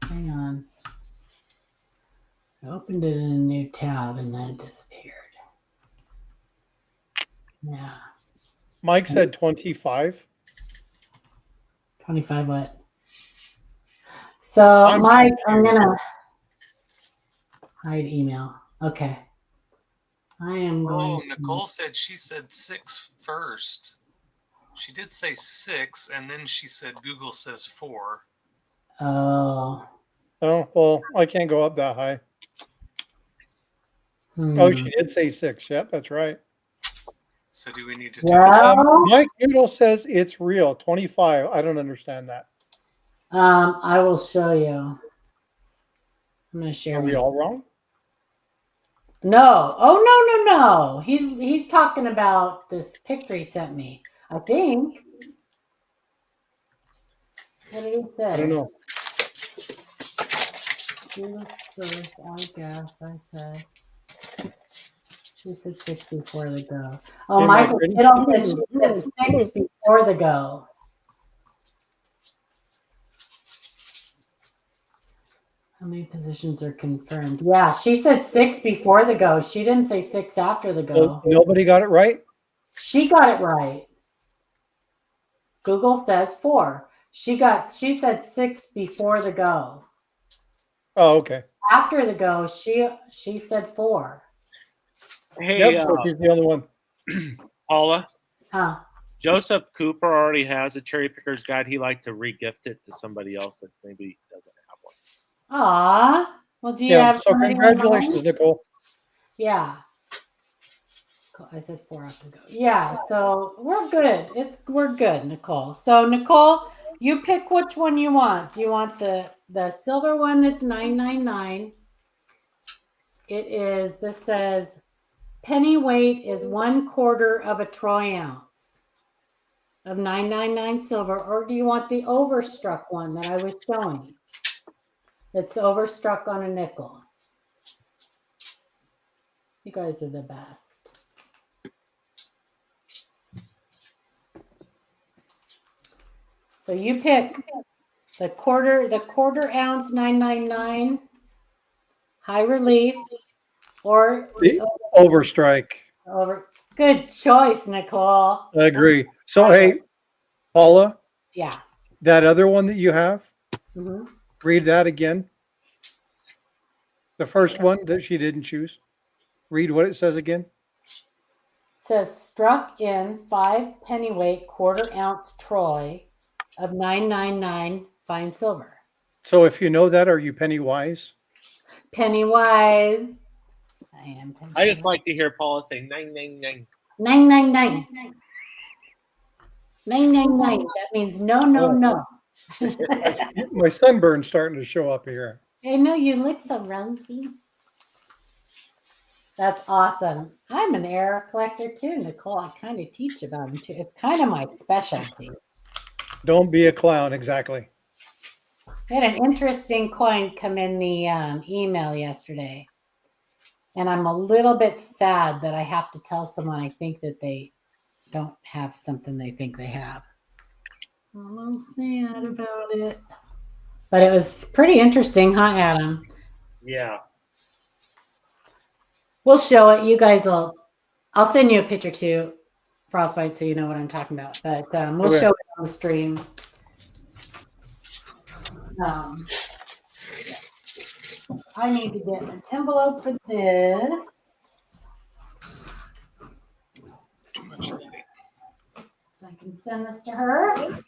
S1: Hang on. I opened it in a new tab and then it disappeared. Yeah.
S2: Mike said 25.
S1: 25 what? So, Mike, I'm going to hide email. Okay. I am going.
S5: Oh, Nicole said she said 6 first. She did say 6, and then she said Google says 4.
S1: Oh.
S2: Oh, well, I can't go up that high.
S1: Hmm.
S2: Oh, she did say 6. Yep, that's right.
S5: So do we need to
S1: Well,
S2: Mike Noodle says it's real. 25. I don't understand that.
S1: I will show you. I'm going to share.
S2: Are we
S1: my
S2: all wrong?
S1: No. Oh, no. He's talking about this picture he sent me. I think. What did he say?
S2: I don't know.
S1: She was first, I guess. I said. She said 6 before the go. Oh,
S2: Okay,
S1: Michael
S2: Mike,
S1: Kittle said she said 6 before the go. How many positions are confirmed? Yeah, she said 6 before the go. She didn't say 6 after the go.
S2: Nobody got it right?
S1: She got it right. Google says 4. She said 6 before the go.
S2: Oh, okay.
S1: After the go, she said 4.
S3: Hey,
S2: Yep, so she's the only one.
S3: Paula,
S1: Huh.
S3: Joseph Cooper already has a cherry picker's guide. He liked to re-gift it to somebody else that maybe doesn't have one.
S1: Aw. Well, do you
S2: Yeah,
S1: have
S2: so
S1: somebody
S2: congratulations,
S1: online?
S2: Nicole.
S1: Yeah. I said 4 after the go. Yeah, so we're good. We're good, Nicole. So Nicole, you pick which one you want. Do you want the silver one that's $9.99? This says penny weight is 1/4 of a troy ounce of $9.99 silver, or do you want the overstruck one that I was showing you? It's overstruck on a nickel. You guys are the best. So you pick the quarter ounce 999 high relief or
S2: The overstrike.
S1: over. Good choice, Nicole.
S2: I agree. So, hey, Paula,
S1: Yeah.
S2: that other one that you have,
S1: Mm-hmm.
S2: read that again. The first one that she didn't choose. Read what it says again.
S1: It says struck in 5 pennyweight quarter ounce troy of 999 fine silver.
S2: So if you know that, are you penny wise?
S1: Penny wise. I am penny
S3: I just like to hear Paula say 999.
S1: 999. 999. That means no.
S2: My sunburn's starting to show up here.
S1: I know you look so rosy. That's awesome. I'm an error collector too, Nicole. I kind of teach about them too. It's kind of my specialty.
S2: Don't be a clown, exactly.
S1: We had an interesting coin come in the email yesterday. And I'm a little bit sad that I have to tell someone I think that they don't have something they think they have. I'm a little sad about it. But it was pretty interesting, huh, Adam?
S3: Yeah.
S1: We'll show it. You guys I'll send you a picture too, Frostbite, so you know what I'm talking about. But we'll show it on the stream. I need to get an envelope for this.
S5: Too much light.
S1: So I can send this to her.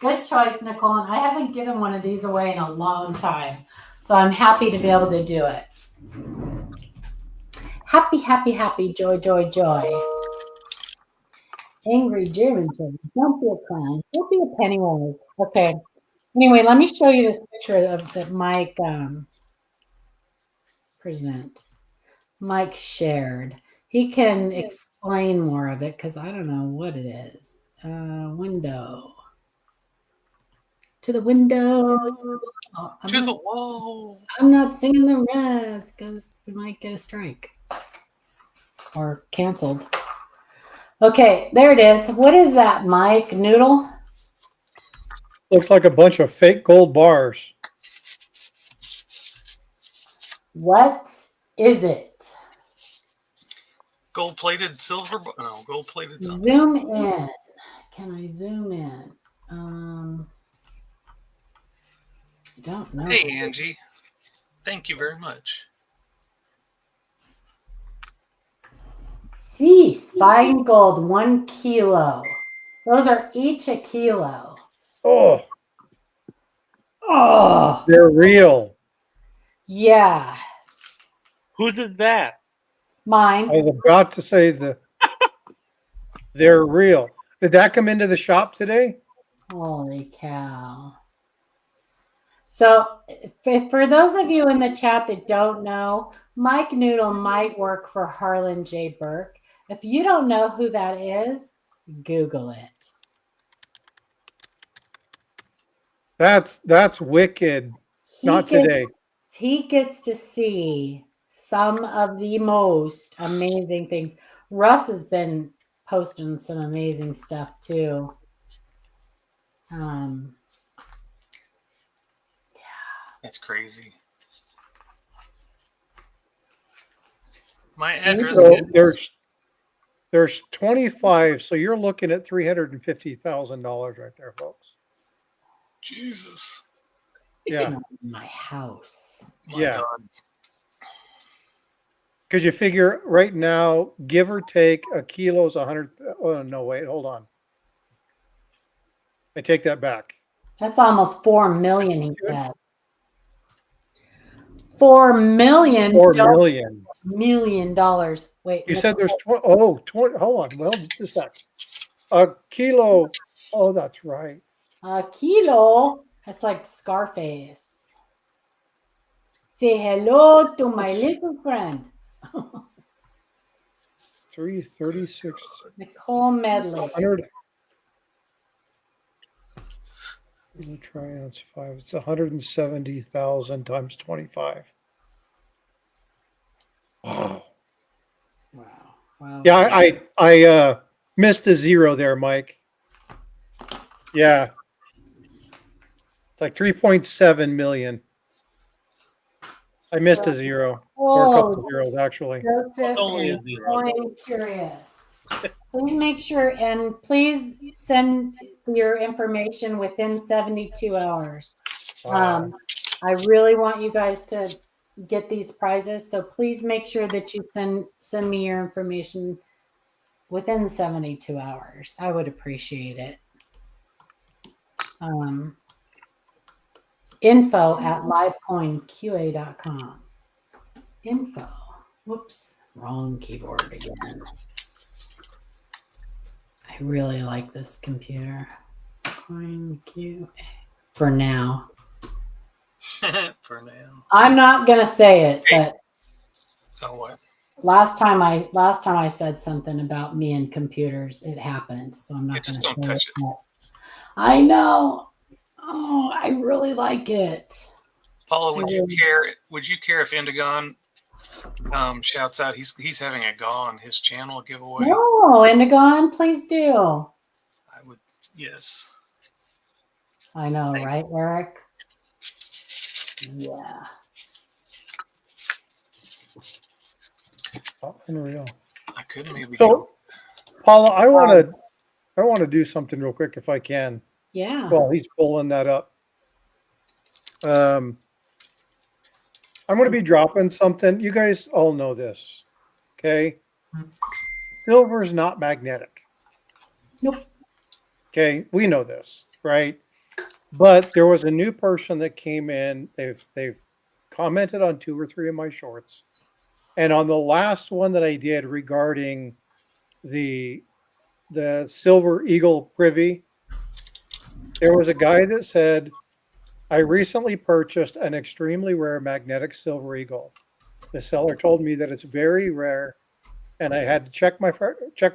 S1: Good choice, Nicole. And I haven't given one of these away in a long time. So I'm happy to be able to do it. Happy, joy. Angry German children. Don't be a clown. Don't be a pennywise. Okay. Anyway, let me show you this picture of that Mike Mike shared. He can explain more of it because I don't know what it is. Window. To the window.
S5: To the wall.
S1: I'm not singing the rest because we might get a strike or canceled. Okay, there it is. What is that, Mike? Noodle?
S2: Looks like a bunch of fake gold bars.
S1: What is it?
S5: Gold-plated silver. No, gold-plated something.
S1: Zoom in. Can I zoom in? I don't know.
S5: Hey, Angie. Thank you very much.
S1: Cease. Fine gold, 1 kilo. Those are each a kilo.
S2: Oh,
S1: Oh,
S2: they're real.
S1: yeah.
S3: Whose is that?
S2: I
S1: Mine.
S2: was about to say they're real. Did that come into the shop today?
S1: Holy cow. So, for those of you in the chat that don't know, Mike Noodle might work for Harlan J. Burke. If you don't know who that is, Google it.
S2: That's wicked. Not today.
S1: He gets to see some of the most amazing things. Russ has been posting some amazing stuff too.
S5: That's crazy. My address
S2: So
S5: is
S2: there's 25. So you're looking at $350,000 right there, folks.
S5: Jesus.
S1: It's
S2: Yeah.
S1: not in my house.
S5: My
S2: Yeah.
S5: God.
S2: Because you figure right now, give or take, a kilo's 100. Oh, no, wait, hold on. I take that back.
S1: That's almost 4 million, he said. 4 million.
S2: $4 million.
S1: $1 million. Wait.
S2: You said there's 20. Oh, 20. Hold on. Well, just a sec. A kilo. Oh, that's right.
S1: A kilo. That's like Scarface. Say hello to my little friend.
S2: 336.
S1: Nicole Medley.
S2: 100. Try ounce 5. It's 170,000 times 25. Wow.
S1: Wow.
S2: Yeah, I missed a zero there, Mike. Yeah. It's like 3.7 million. I missed a zero. Or a couple of zeros, actually.
S1: Joseph
S3: Only a
S1: and
S3: zero.
S1: Coin Curious. Please make sure and please send your information within 72 hours.
S2: Wow.
S1: I really want you guys to get these prizes, so please make sure that you send me your information within 72 hours. I would appreciate it. info@livecoinqa.com. Info. Whoops, wrong keyboard again. I really like this computer. CoinQA. For now.
S5: For now.
S1: I'm not gonna say it, but
S5: Oh, what?
S1: last time I said something about me and computers, it happened. So I'm not
S5: Yeah, just
S1: gonna
S5: don't
S1: say
S5: touch it.
S1: yet. I know. Oh, I really like it.
S5: Paula, would you care? Would you care if Indigon shouts out he's having a GAW on his channel giveaway?
S1: No, Indigon, please do.
S5: I would. Yes.
S1: I know, right, Eric? Yeah.
S2: Oh, unreal.
S5: I could maybe.
S2: So, Paula, I want to do something real quick if I can.
S1: Yeah.
S2: Well, he's pulling that up. I'm going to be dropping something. You guys all know this, okay? Silver is not magnetic.
S1: Nope.
S2: Okay, we know this, right? But there was a new person that came in. They've commented on 2 or 3 of my shorts, and on the last one that I did regarding the Silver Eagle Privy, there was a guy that said, I recently purchased an extremely rare magnetic Silver Eagle. The seller told me that it's very rare, and I had to check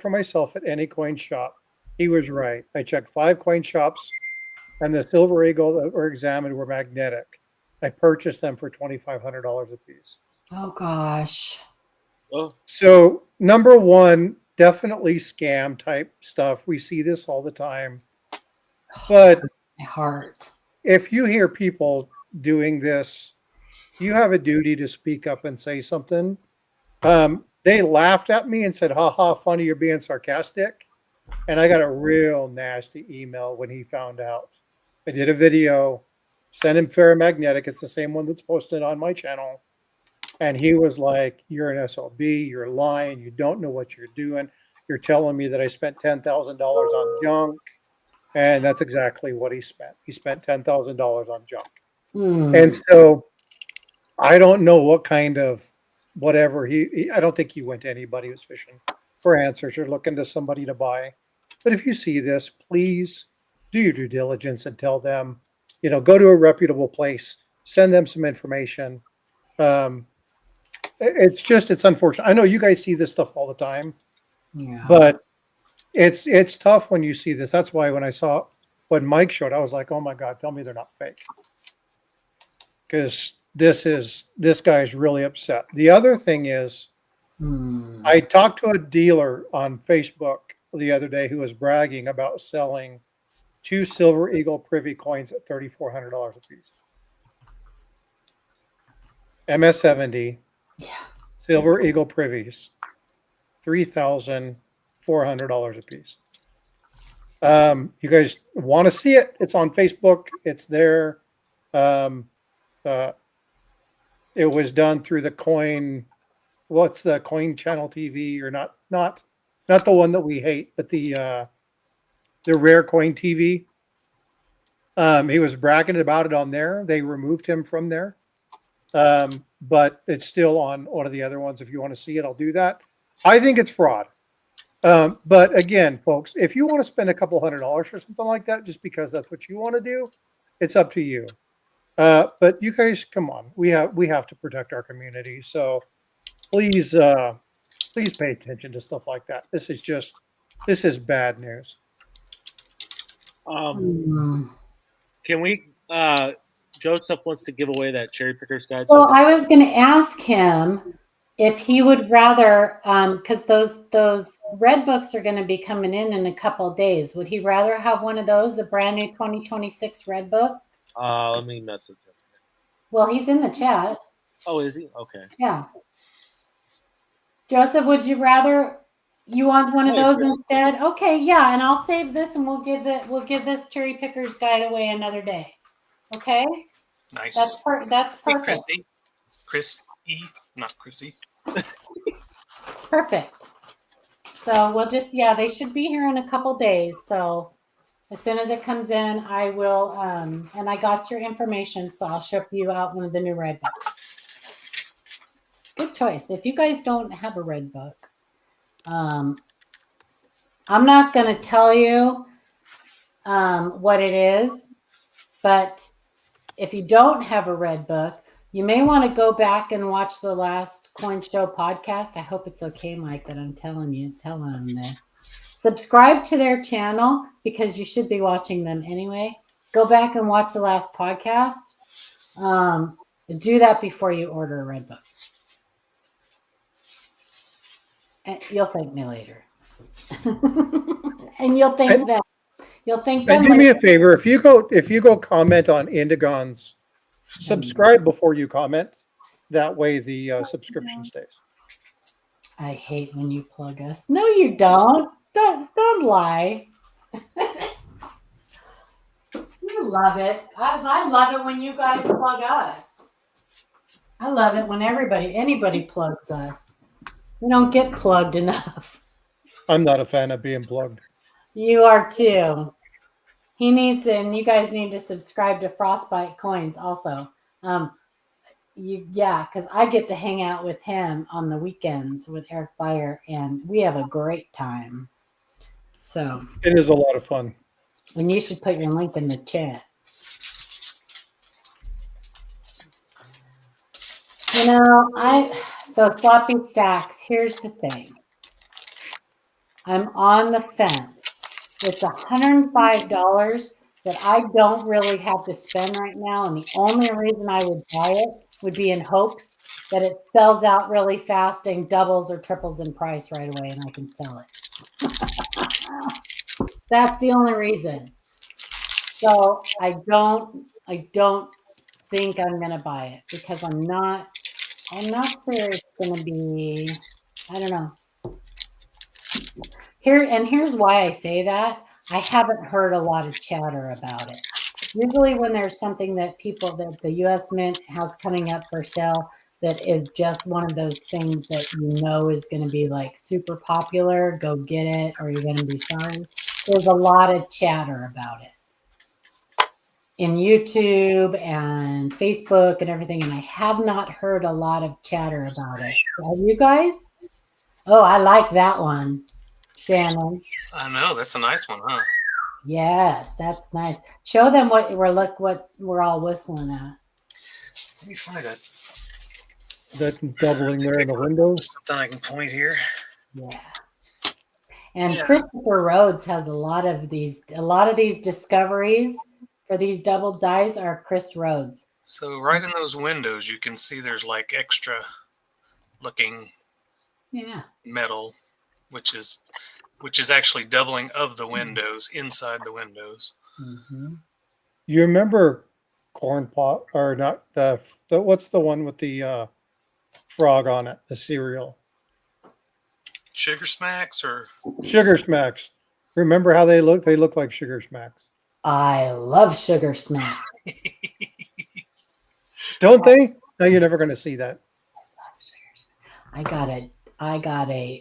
S2: for myself at any coin shop. He was right. I checked 5 coin shops, and the Silver Eagle that were examined were magnetic. I purchased them for $2,500 a piece.
S1: Oh gosh.
S3: Oh,
S2: So number one, definitely scam type stuff. We see this all the time. But
S1: My heart.
S2: if you hear people doing this, you have a duty to speak up and say something. They laughed at me and said, "Ha ha, funny, you're being sarcastic." And I got a real nasty email when he found out. I did a video, sent him Ferromagnetic. It's the same one that's posted on my channel. And he was like, "You're an SOB, you're lying, you don't know what you're doing. You're telling me that I spent $10,000 on junk." And that's exactly what he spent. He spent $10,000 on junk. And so I don't know what kind of whatever I don't think he went to anybody who's fishing for answers or looking to somebody to buy. But if you see this, please do your due diligence and tell them, go to a reputable place, send them some information. It's unfortunate. I know you guys see this stuff all the time, but it's tough when you see this. That's why when I saw what Mike showed, I was like, oh my God, tell me they're not fake. Because this guy is really upset. The other thing is, I talked to a dealer on Facebook the other day who was bragging about selling 2 Silver Eagle Privy coins at $3,400 a piece. MS70 Silver Eagle Privies, $3,400 a piece. You guys want to see it? It's on Facebook. It's there. It was done through the coin. What's the Coin Channel TV, or not the one that we hate, but the Rare Coin TV. He was bragging about it on there. They removed him from there. But it's still on one of the other ones. If you want to see it, I'll do that. I think it's fraud. But again, folks, if you want to spend a couple $100 for something like that, just because that's what you want to do, it's up to you. But you guys, come on, we have to protect our community. So please pay attention to stuff like that. This is bad news.
S3: Can we? Joseph wants to give away that cherry pickers guide.
S1: So I was going to ask him if he would rather, because those red books are going to be coming in a couple of days. Would he rather have one of those, the brand new 2026 red book?
S3: Let me message him.
S1: Well, he's in the chat.
S3: Oh, is he? Okay.
S1: Yeah. Joseph, would you rather? You want one of those instead? Okay, yeah, and I'll save this, and we'll give this cherry pickers guide away another day. Okay.
S5: Nice.
S1: That's
S5: Hey,
S1: perfect.
S5: Chrissy. Chris E, not Chrissy.
S1: Perfect. So we'll just, they should be here in a couple days. So as soon as it comes in, I will, and I got your information, so I'll ship you out one of the new red books. Good choice. If you guys don't have a red book, I'm not going to tell you what it is, but if you don't have a red book, you may want to go back and watch the last Coin Show podcast. I hope it's okay, Mike, that I'm telling them this. Subscribe to their channel because you should be watching them anyway. Go back and watch the last podcast. Do that before you order a red book. And you'll thank me later. And you'll thank them. You'll thank them.
S2: And do me a favor, if you go comment on Indigon's, subscribe before you comment. That way the subscription stays.
S1: I hate when you plug us. No, you don't. Don't lie. You love it. I love it when you guys plug us. I love it when anybody plugs us. We don't get plugged enough. I'm
S2: not a fan of being plugged.
S1: You are too. He needs to, and you guys need to subscribe to Frostbite Coins also. Because I get to hang out with him on the weekends with Eric Beyer, and we have a great time. So
S2: it is a lot of fun.
S1: And you should put your link in the chat. So Sloppy Stacks, here's the thing. I'm on the fence. It's $105 that I don't really have to spend right now. And the only reason I would buy it would be in hopes that it sells out really fast and doubles or triples in price right away, and I can sell it. That's the only reason. So I don't think I'm gonna buy it because I'm not sure it's gonna be, I don't know. Here's why I say that. I haven't heard a lot of chatter about it. Usually when there's something that the US Mint has coming up for sale that is just one of those things that is going to be like super popular, go get it or you're going to be sorry. There's a lot of chatter about it in YouTube and Facebook and everything, and I have not heard a lot of chatter about it. Have you guys? Oh, I like that one, Shannon.
S5: I know, that's a nice one, huh?
S1: Yes, that's nice. Show them what we're all whistling at.
S5: Let me find it.
S2: That doubling there in the windows.
S5: Something I can point here.
S1: Yeah. And
S5: Yeah.
S1: Christopher Rhodes has a lot of these discoveries for these double dies are Chris Rhodes.
S5: So right in those windows, you can see there's like extra looking metal, which is actually doubling of the windows inside the windows.
S1: Mm-hmm.
S2: You remember corn pot or not? What's the one with the frog on it? The cereal.
S5: Sugar Smacks or
S2: Sugar Smacks. Remember how they look? They look like Sugar Smacks.
S1: I love Sugar Smack.
S2: Don't they? No, you're never going to see that.
S1: I got a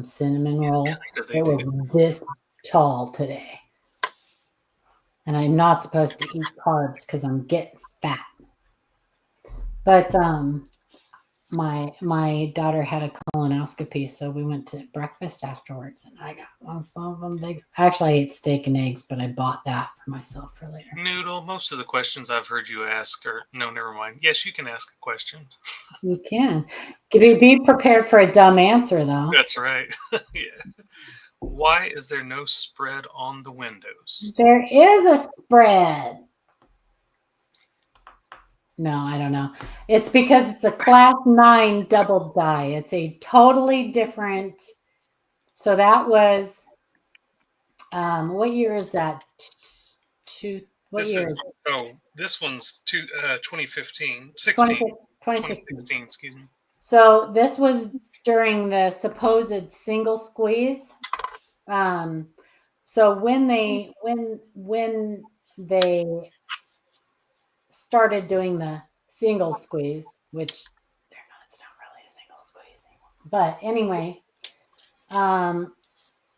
S1: cinnamon roll that was this tall today. And I'm not supposed to eat carbs because I'm getting fat. But my daughter had a colonoscopy, so we went to breakfast afterwards, and I got some of them big. Actually, I ate steak and eggs, but I bought that for myself for later.
S5: Noodle, most of the questions I've heard you ask are no, never mind. Yes, you can ask a question.
S1: You can. Be prepared for a dumb answer, though.
S5: That's right. Yeah. Why is there no spread on the windows?
S1: There is a spread. No, I don't know. It's because it's a class 9 double die. It's a totally different. So that was, what year is that?
S5: This one's 2015, 2016, excuse me.
S1: So this was during the supposed single squeeze. So when they started doing the single squeeze, which it's not really a single squeeze anymore. But anyway,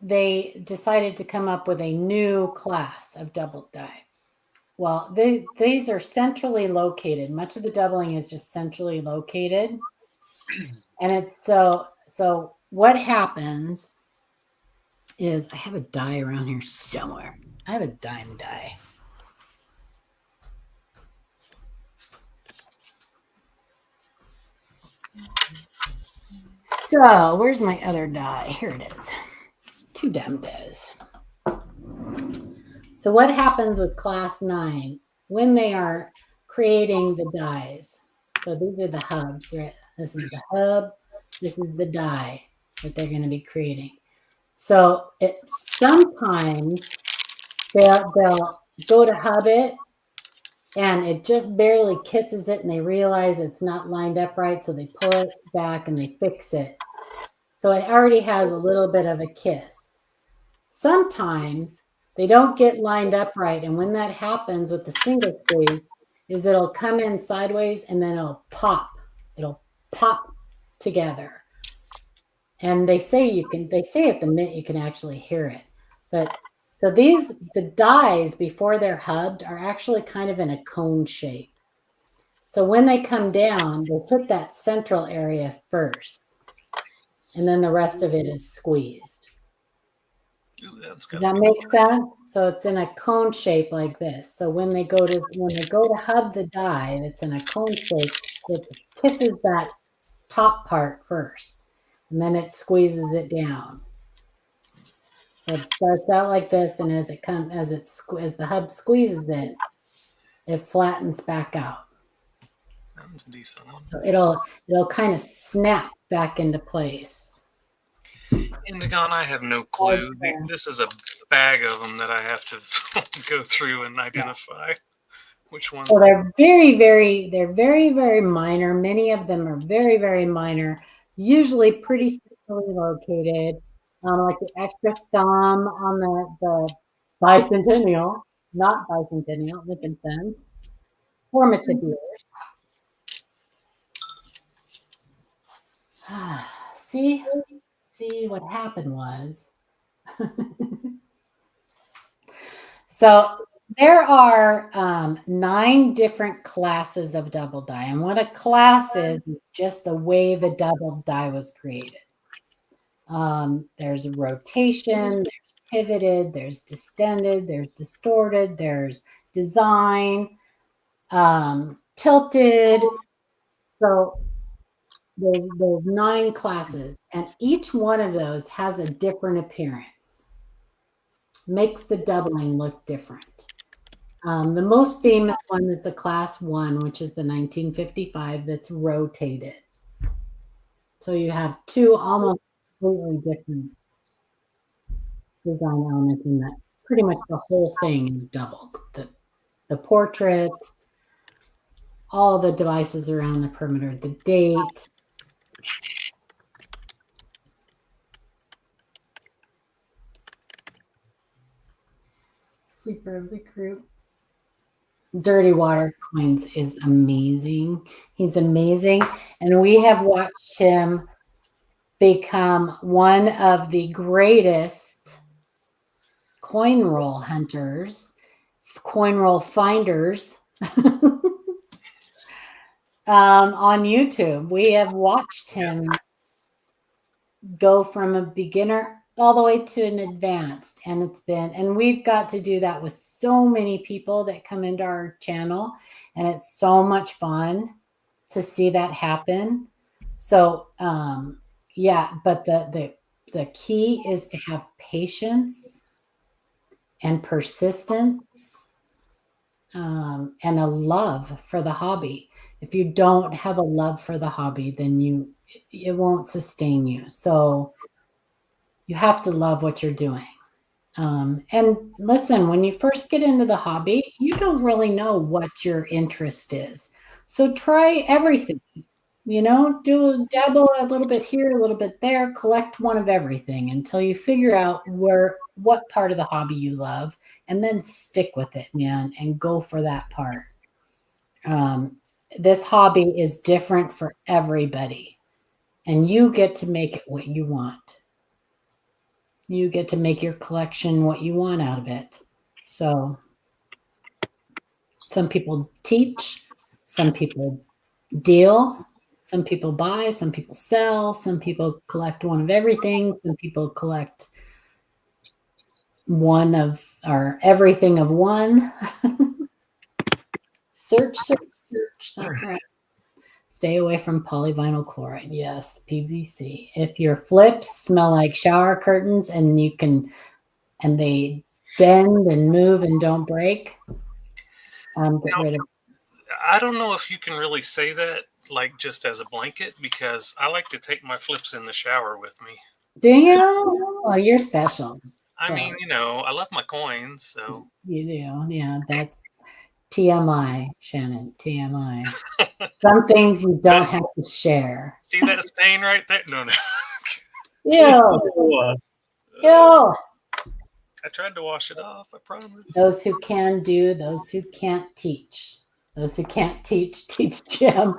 S1: they decided to come up with a new class of double die. Well, these are centrally located. Much of the doubling is just centrally located. And it's so what happens is I have a die around here somewhere. I have a dime die. So where's my other die? Here it is. 2 dime dies. So what happens with class 9 when they are creating the dies? So these are the hubs, right? This is the hub. This is the die that they're going to be creating. So sometimes they'll go to hub it and it just barely kisses it and they realize it's not lined up right. So they pull it back and they fix it. So it already has a little bit of a kiss. Sometimes they don't get lined up right. And when that happens with the single squeeze is it'll come in sideways and then it'll pop. It'll pop together. And they say at the mint you can actually hear it. But so the dies before they're hubbed are actually kind of in a cone shape. So when they come down, they put that central area first. And then the rest of it is squeezed.
S5: Ooh,
S1: does that make sense? So it's in a cone shape like this. So when they go to hub the die, it's in a cone shape. It kisses that top part first, and then it squeezes it down. So it starts out like this, and as the hub squeezes it, it flattens back out.
S5: That one's a decent one.
S1: So it'll kind of snap back into place.
S5: Indigon, I have no clue.
S1: Okay.
S5: This is a bag of them that I have to go through and identify which ones.
S1: So they're very minor. Many of them are very, very minor, usually pretty centrally located, like the extra thumb on the bicentennial, not bicentennial, Lincoln Cents, formative years. See what happened was. So there are 9 different classes of double die. And what a class is just the way the double die was created. There's rotation, there's pivoted, there's distended, there's distorted, there's design, tilted. So there's 9 classes, and each one of those has a different appearance. Makes the doubling look different. The most famous one is the class 1, which is the 1955 that's rotated. So you have 2 almost completely different design elements in that. Pretty much the whole thing is doubled. The portrait, all the devices around the perimeter, the date. Sleeper of the crew. Dirty Water Coins is amazing. He's amazing. And we have watched him become one of the greatest coin roll hunters, coin roll finders on YouTube. We have watched him go from a beginner all the way to an advanced, and we've got to do that with so many people that come into our channel, and it's so much fun to see that happen. So yeah, but the key is to have patience and persistence, and a love for the hobby. If you don't have a love for the hobby, then it won't sustain you. So you have to love what you're doing. And listen, when you first get into the hobby, you don't really know what your interest is. So try everything, dabble a little bit here, a little bit there, collect one of everything until you figure out what part of the hobby you love, and then stick with it, man, and go for that part. This hobby is different for everybody, and you get to make it what you want. You get to make your collection what you want out of it. So some people teach, some people deal, some people buy, some people sell, some people collect one of everything, some people collect one of or everything of one. Search. That's right. Stay away from polyvinyl chloride. Yes, PVC. If your flips smell like shower curtains and they bend and move and don't break, get rid of.
S5: I don't know if you can really say that like just as a blanket, because I like to take my flips in the shower with me.
S1: Do you? Well, you're special.
S5: I mean, I love my coins, so.
S1: You do. Yeah, that's TMI, Shannon. TMI. Some things you don't have to share.
S5: See that stain right there? No.
S1: Ew. Ew.
S5: I tried to wash it off, I promise.
S1: Those who can do, those who can't teach. Those who can't teach Jim.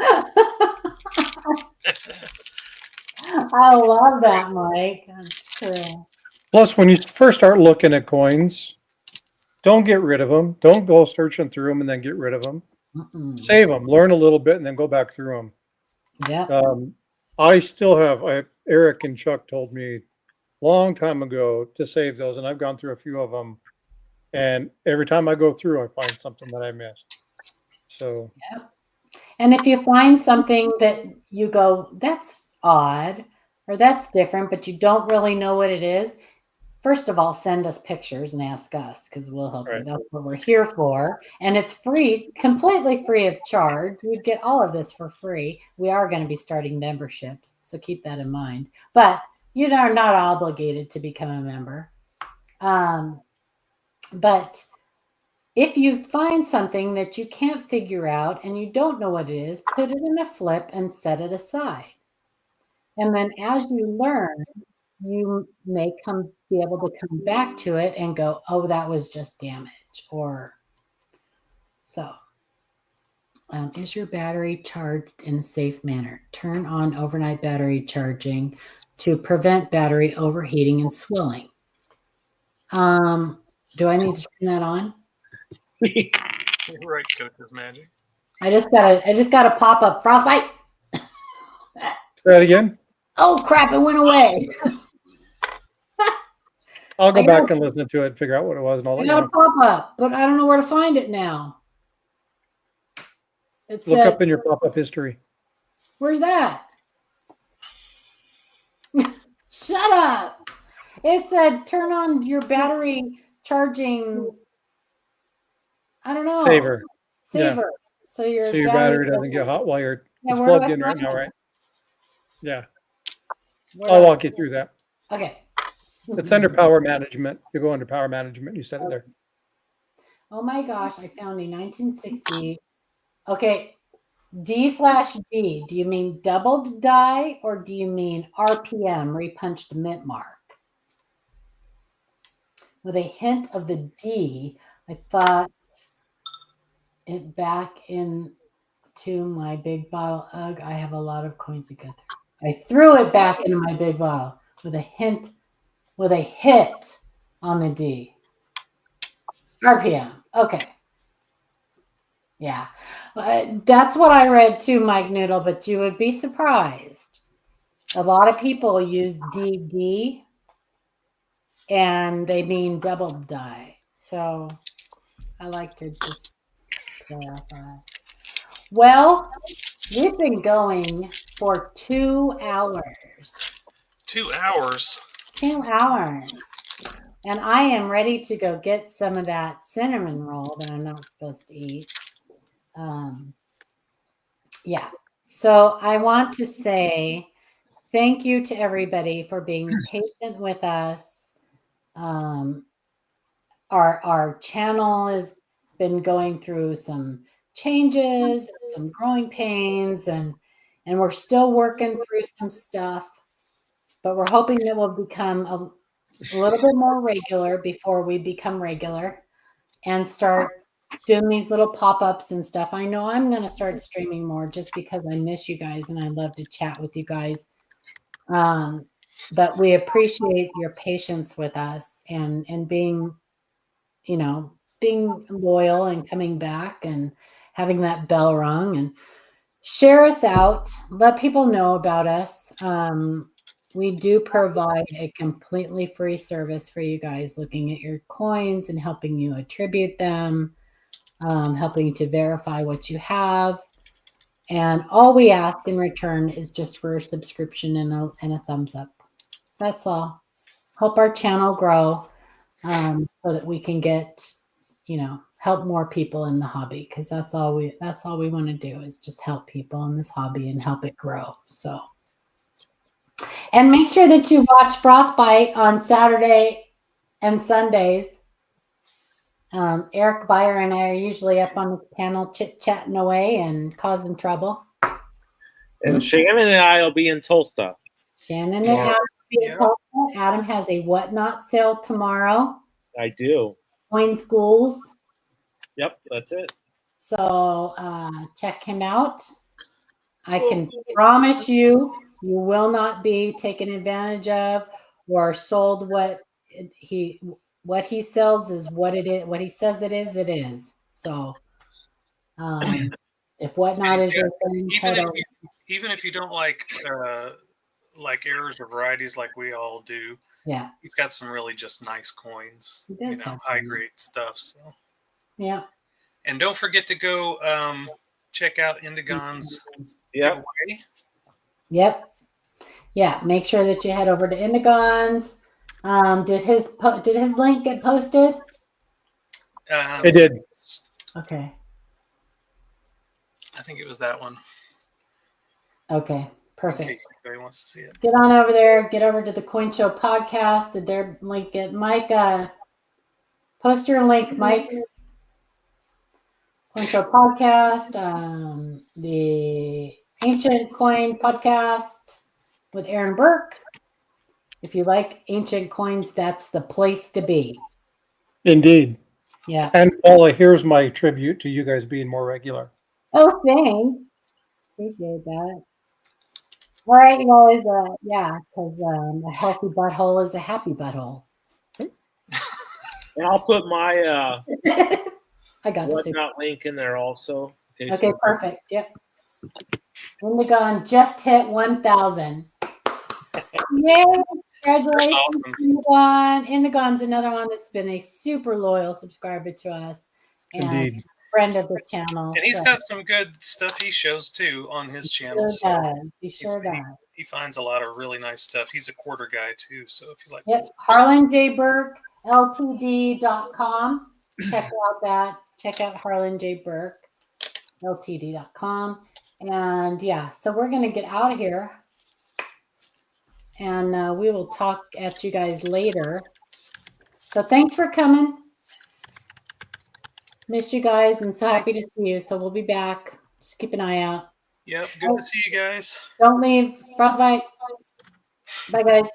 S1: I love that, Mike. That's true.
S2: Plus, when you first start looking at coins, don't get rid of them. Don't go searching through them and then get rid of them. Save them. Learn a little bit and then go back through them.
S1: Yeah.
S2: I still have. Eric and Chuck told me long time ago to save those, and I've gone through a few of them. And every time I go through, I find something that I missed. So.
S1: Yeah. And if you find something that you go, that's odd or that's different, but you don't really know what it is, first of all, send us pictures and ask us because we'll help you.
S2: Right.
S1: That's what we're here for. And it's free, completely free of charge. You'd get all of this for free. We are going to be starting memberships, so keep that in mind. But you are not obligated to become a member. But if you find something that you can't figure out and you don't know what it is, put it in a flip and set it aside. And then as you learn, you may be able to come back to it and go, oh, that was just damage. Or so. Is your battery charged in a safe manner? Turn on overnight battery charging to prevent battery overheating and swelling. Do I need to turn that on?
S5: You're right, Coach's Magic.
S1: I just got a pop up frostbite.
S2: Say that again.
S1: Oh crap! It went away.
S2: I'll go back and listen to it and figure out what it was, and I'll
S1: I
S2: let you
S1: got a
S2: know.
S1: pop up, but I don't know where to find it now. It
S2: Look
S1: said,
S2: up in your pop-up history.
S1: where's that? Shut up. It said turn on your battery charging. I don't know.
S2: Saver.
S1: Saver. So your
S2: battery doesn't get hot while you're it's
S1: where do
S2: plugged
S1: I
S2: in right
S1: find
S2: now,
S1: it?
S2: right? Yeah.
S1: Where
S2: I'll
S1: do I-
S2: walk you through that.
S1: Okay.
S2: It's under power management. You go under power management, you set it there.
S1: Oh my gosh, I found a 1960. Okay. D/D. Do you mean doubled die or do you mean RPM, repunched mint mark? With a hint of the D, I thought it back into my big bottle. Ugh, I have a lot of coins to go through. I threw it back into my big bottle with a hit on the D. RPM. Okay. Yeah. That's what I read too, Mike Noodle, but you would be surprised. A lot of people use DD and they mean double die. So I like to just clarify. Well, we've been going for 2 hours.
S5: 2 hours.
S1: 2 hours. And I am ready to go get some of that cinnamon roll that I'm not supposed to eat. Yeah. So I want to say thank you to everybody for being patient with us. Our channel has been going through some changes, some growing pains, and we're still working through some stuff. But we're hoping that we'll become a little bit more regular before we become regular and start doing these little pop-ups and stuff. I know I'm going to start streaming more just because I miss you guys and I love to chat with you guys. But we appreciate your patience with us and being, being loyal and coming back and having that bell rung, and share us out. Let people know about us. We do provide a completely free service for you guys, looking at your coins and helping you attribute them, helping to verify what you have. And all we ask in return is just for a subscription and a thumbs up. That's all. Help our channel grow so that we can get, help more people in the hobby, because that's all we want to do is just help people in this hobby and help it grow. So. And make sure that you watch Frostbite on Saturday and Sundays. Eric Beyer and I are usually up on the panel chit-chatting away and causing trouble.
S3: And Shannon and I will be in Tulsa.
S1: Shannon and Adam will be in Tulsa. Adam has a whatnot sale tomorrow.
S3: I do.
S1: Coin Schools.
S3: Yep, that's it.
S1: So check him out. I can promise you, you will not be taken advantage of or sold what he sells is what it is. What he says it is. So if whatnot is your thing,
S5: even if you don't like errors or varieties like we all do,
S1: yeah,
S5: he's got some really just nice coins, high grade stuff. So
S1: yeah.
S5: And don't forget to go check out Indigon's giveaway.
S1: Yep. Yeah. Make sure that you head over to Indigon's. Did his link get posted?
S2: It did.
S1: Okay.
S5: I think it was that one.
S1: Okay.
S5: In
S1: Perfect.
S5: case anybody wants to see it.
S1: Get on over there. Get over to the Coin Show podcast. Did their link get Mike? Post your link, Mike. Coin Show podcast. The Ancient Coin podcast with Aaron Burke. If you like ancient coins, that's the place to be.
S2: Indeed.
S1: Yeah.
S2: And Paula, here's my tribute to you guys being more regular.
S1: Oh, thanks. Appreciate that. All right, you guys. Yeah, because a healthy butthole is a happy butthole.
S3: And I'll put my
S1: I got to say.
S3: whatnot link in there also. in case
S1: Okay,
S3: you-
S1: perfect. Yep. Indigon just hit 1,000. Yay! Congratulations,
S5: awesome.
S1: Indigon. Indigon's another one that's been a super loyal subscriber to us and
S2: Indeed.
S1: friend of the channel.
S5: And he's
S1: So
S5: got some good stuff he shows too on his channel.
S1: sure
S5: So
S1: does. He sure does.
S5: he finds a lot of really nice stuff. He's a quarter guy too. So if you like,
S1: Yep. Harlan J. Burke, LTD.com. Check out that. Check out Harlan J. Burke, LTD.com. And yeah, so we're going to get out of here. And we will talk at you guys later. So thanks for coming. Miss you guys and so happy to see you. So we'll be back. Just keep an eye out.
S5: yep, good to see you guys.
S1: Don't leave. Frostbite. Bye, guys.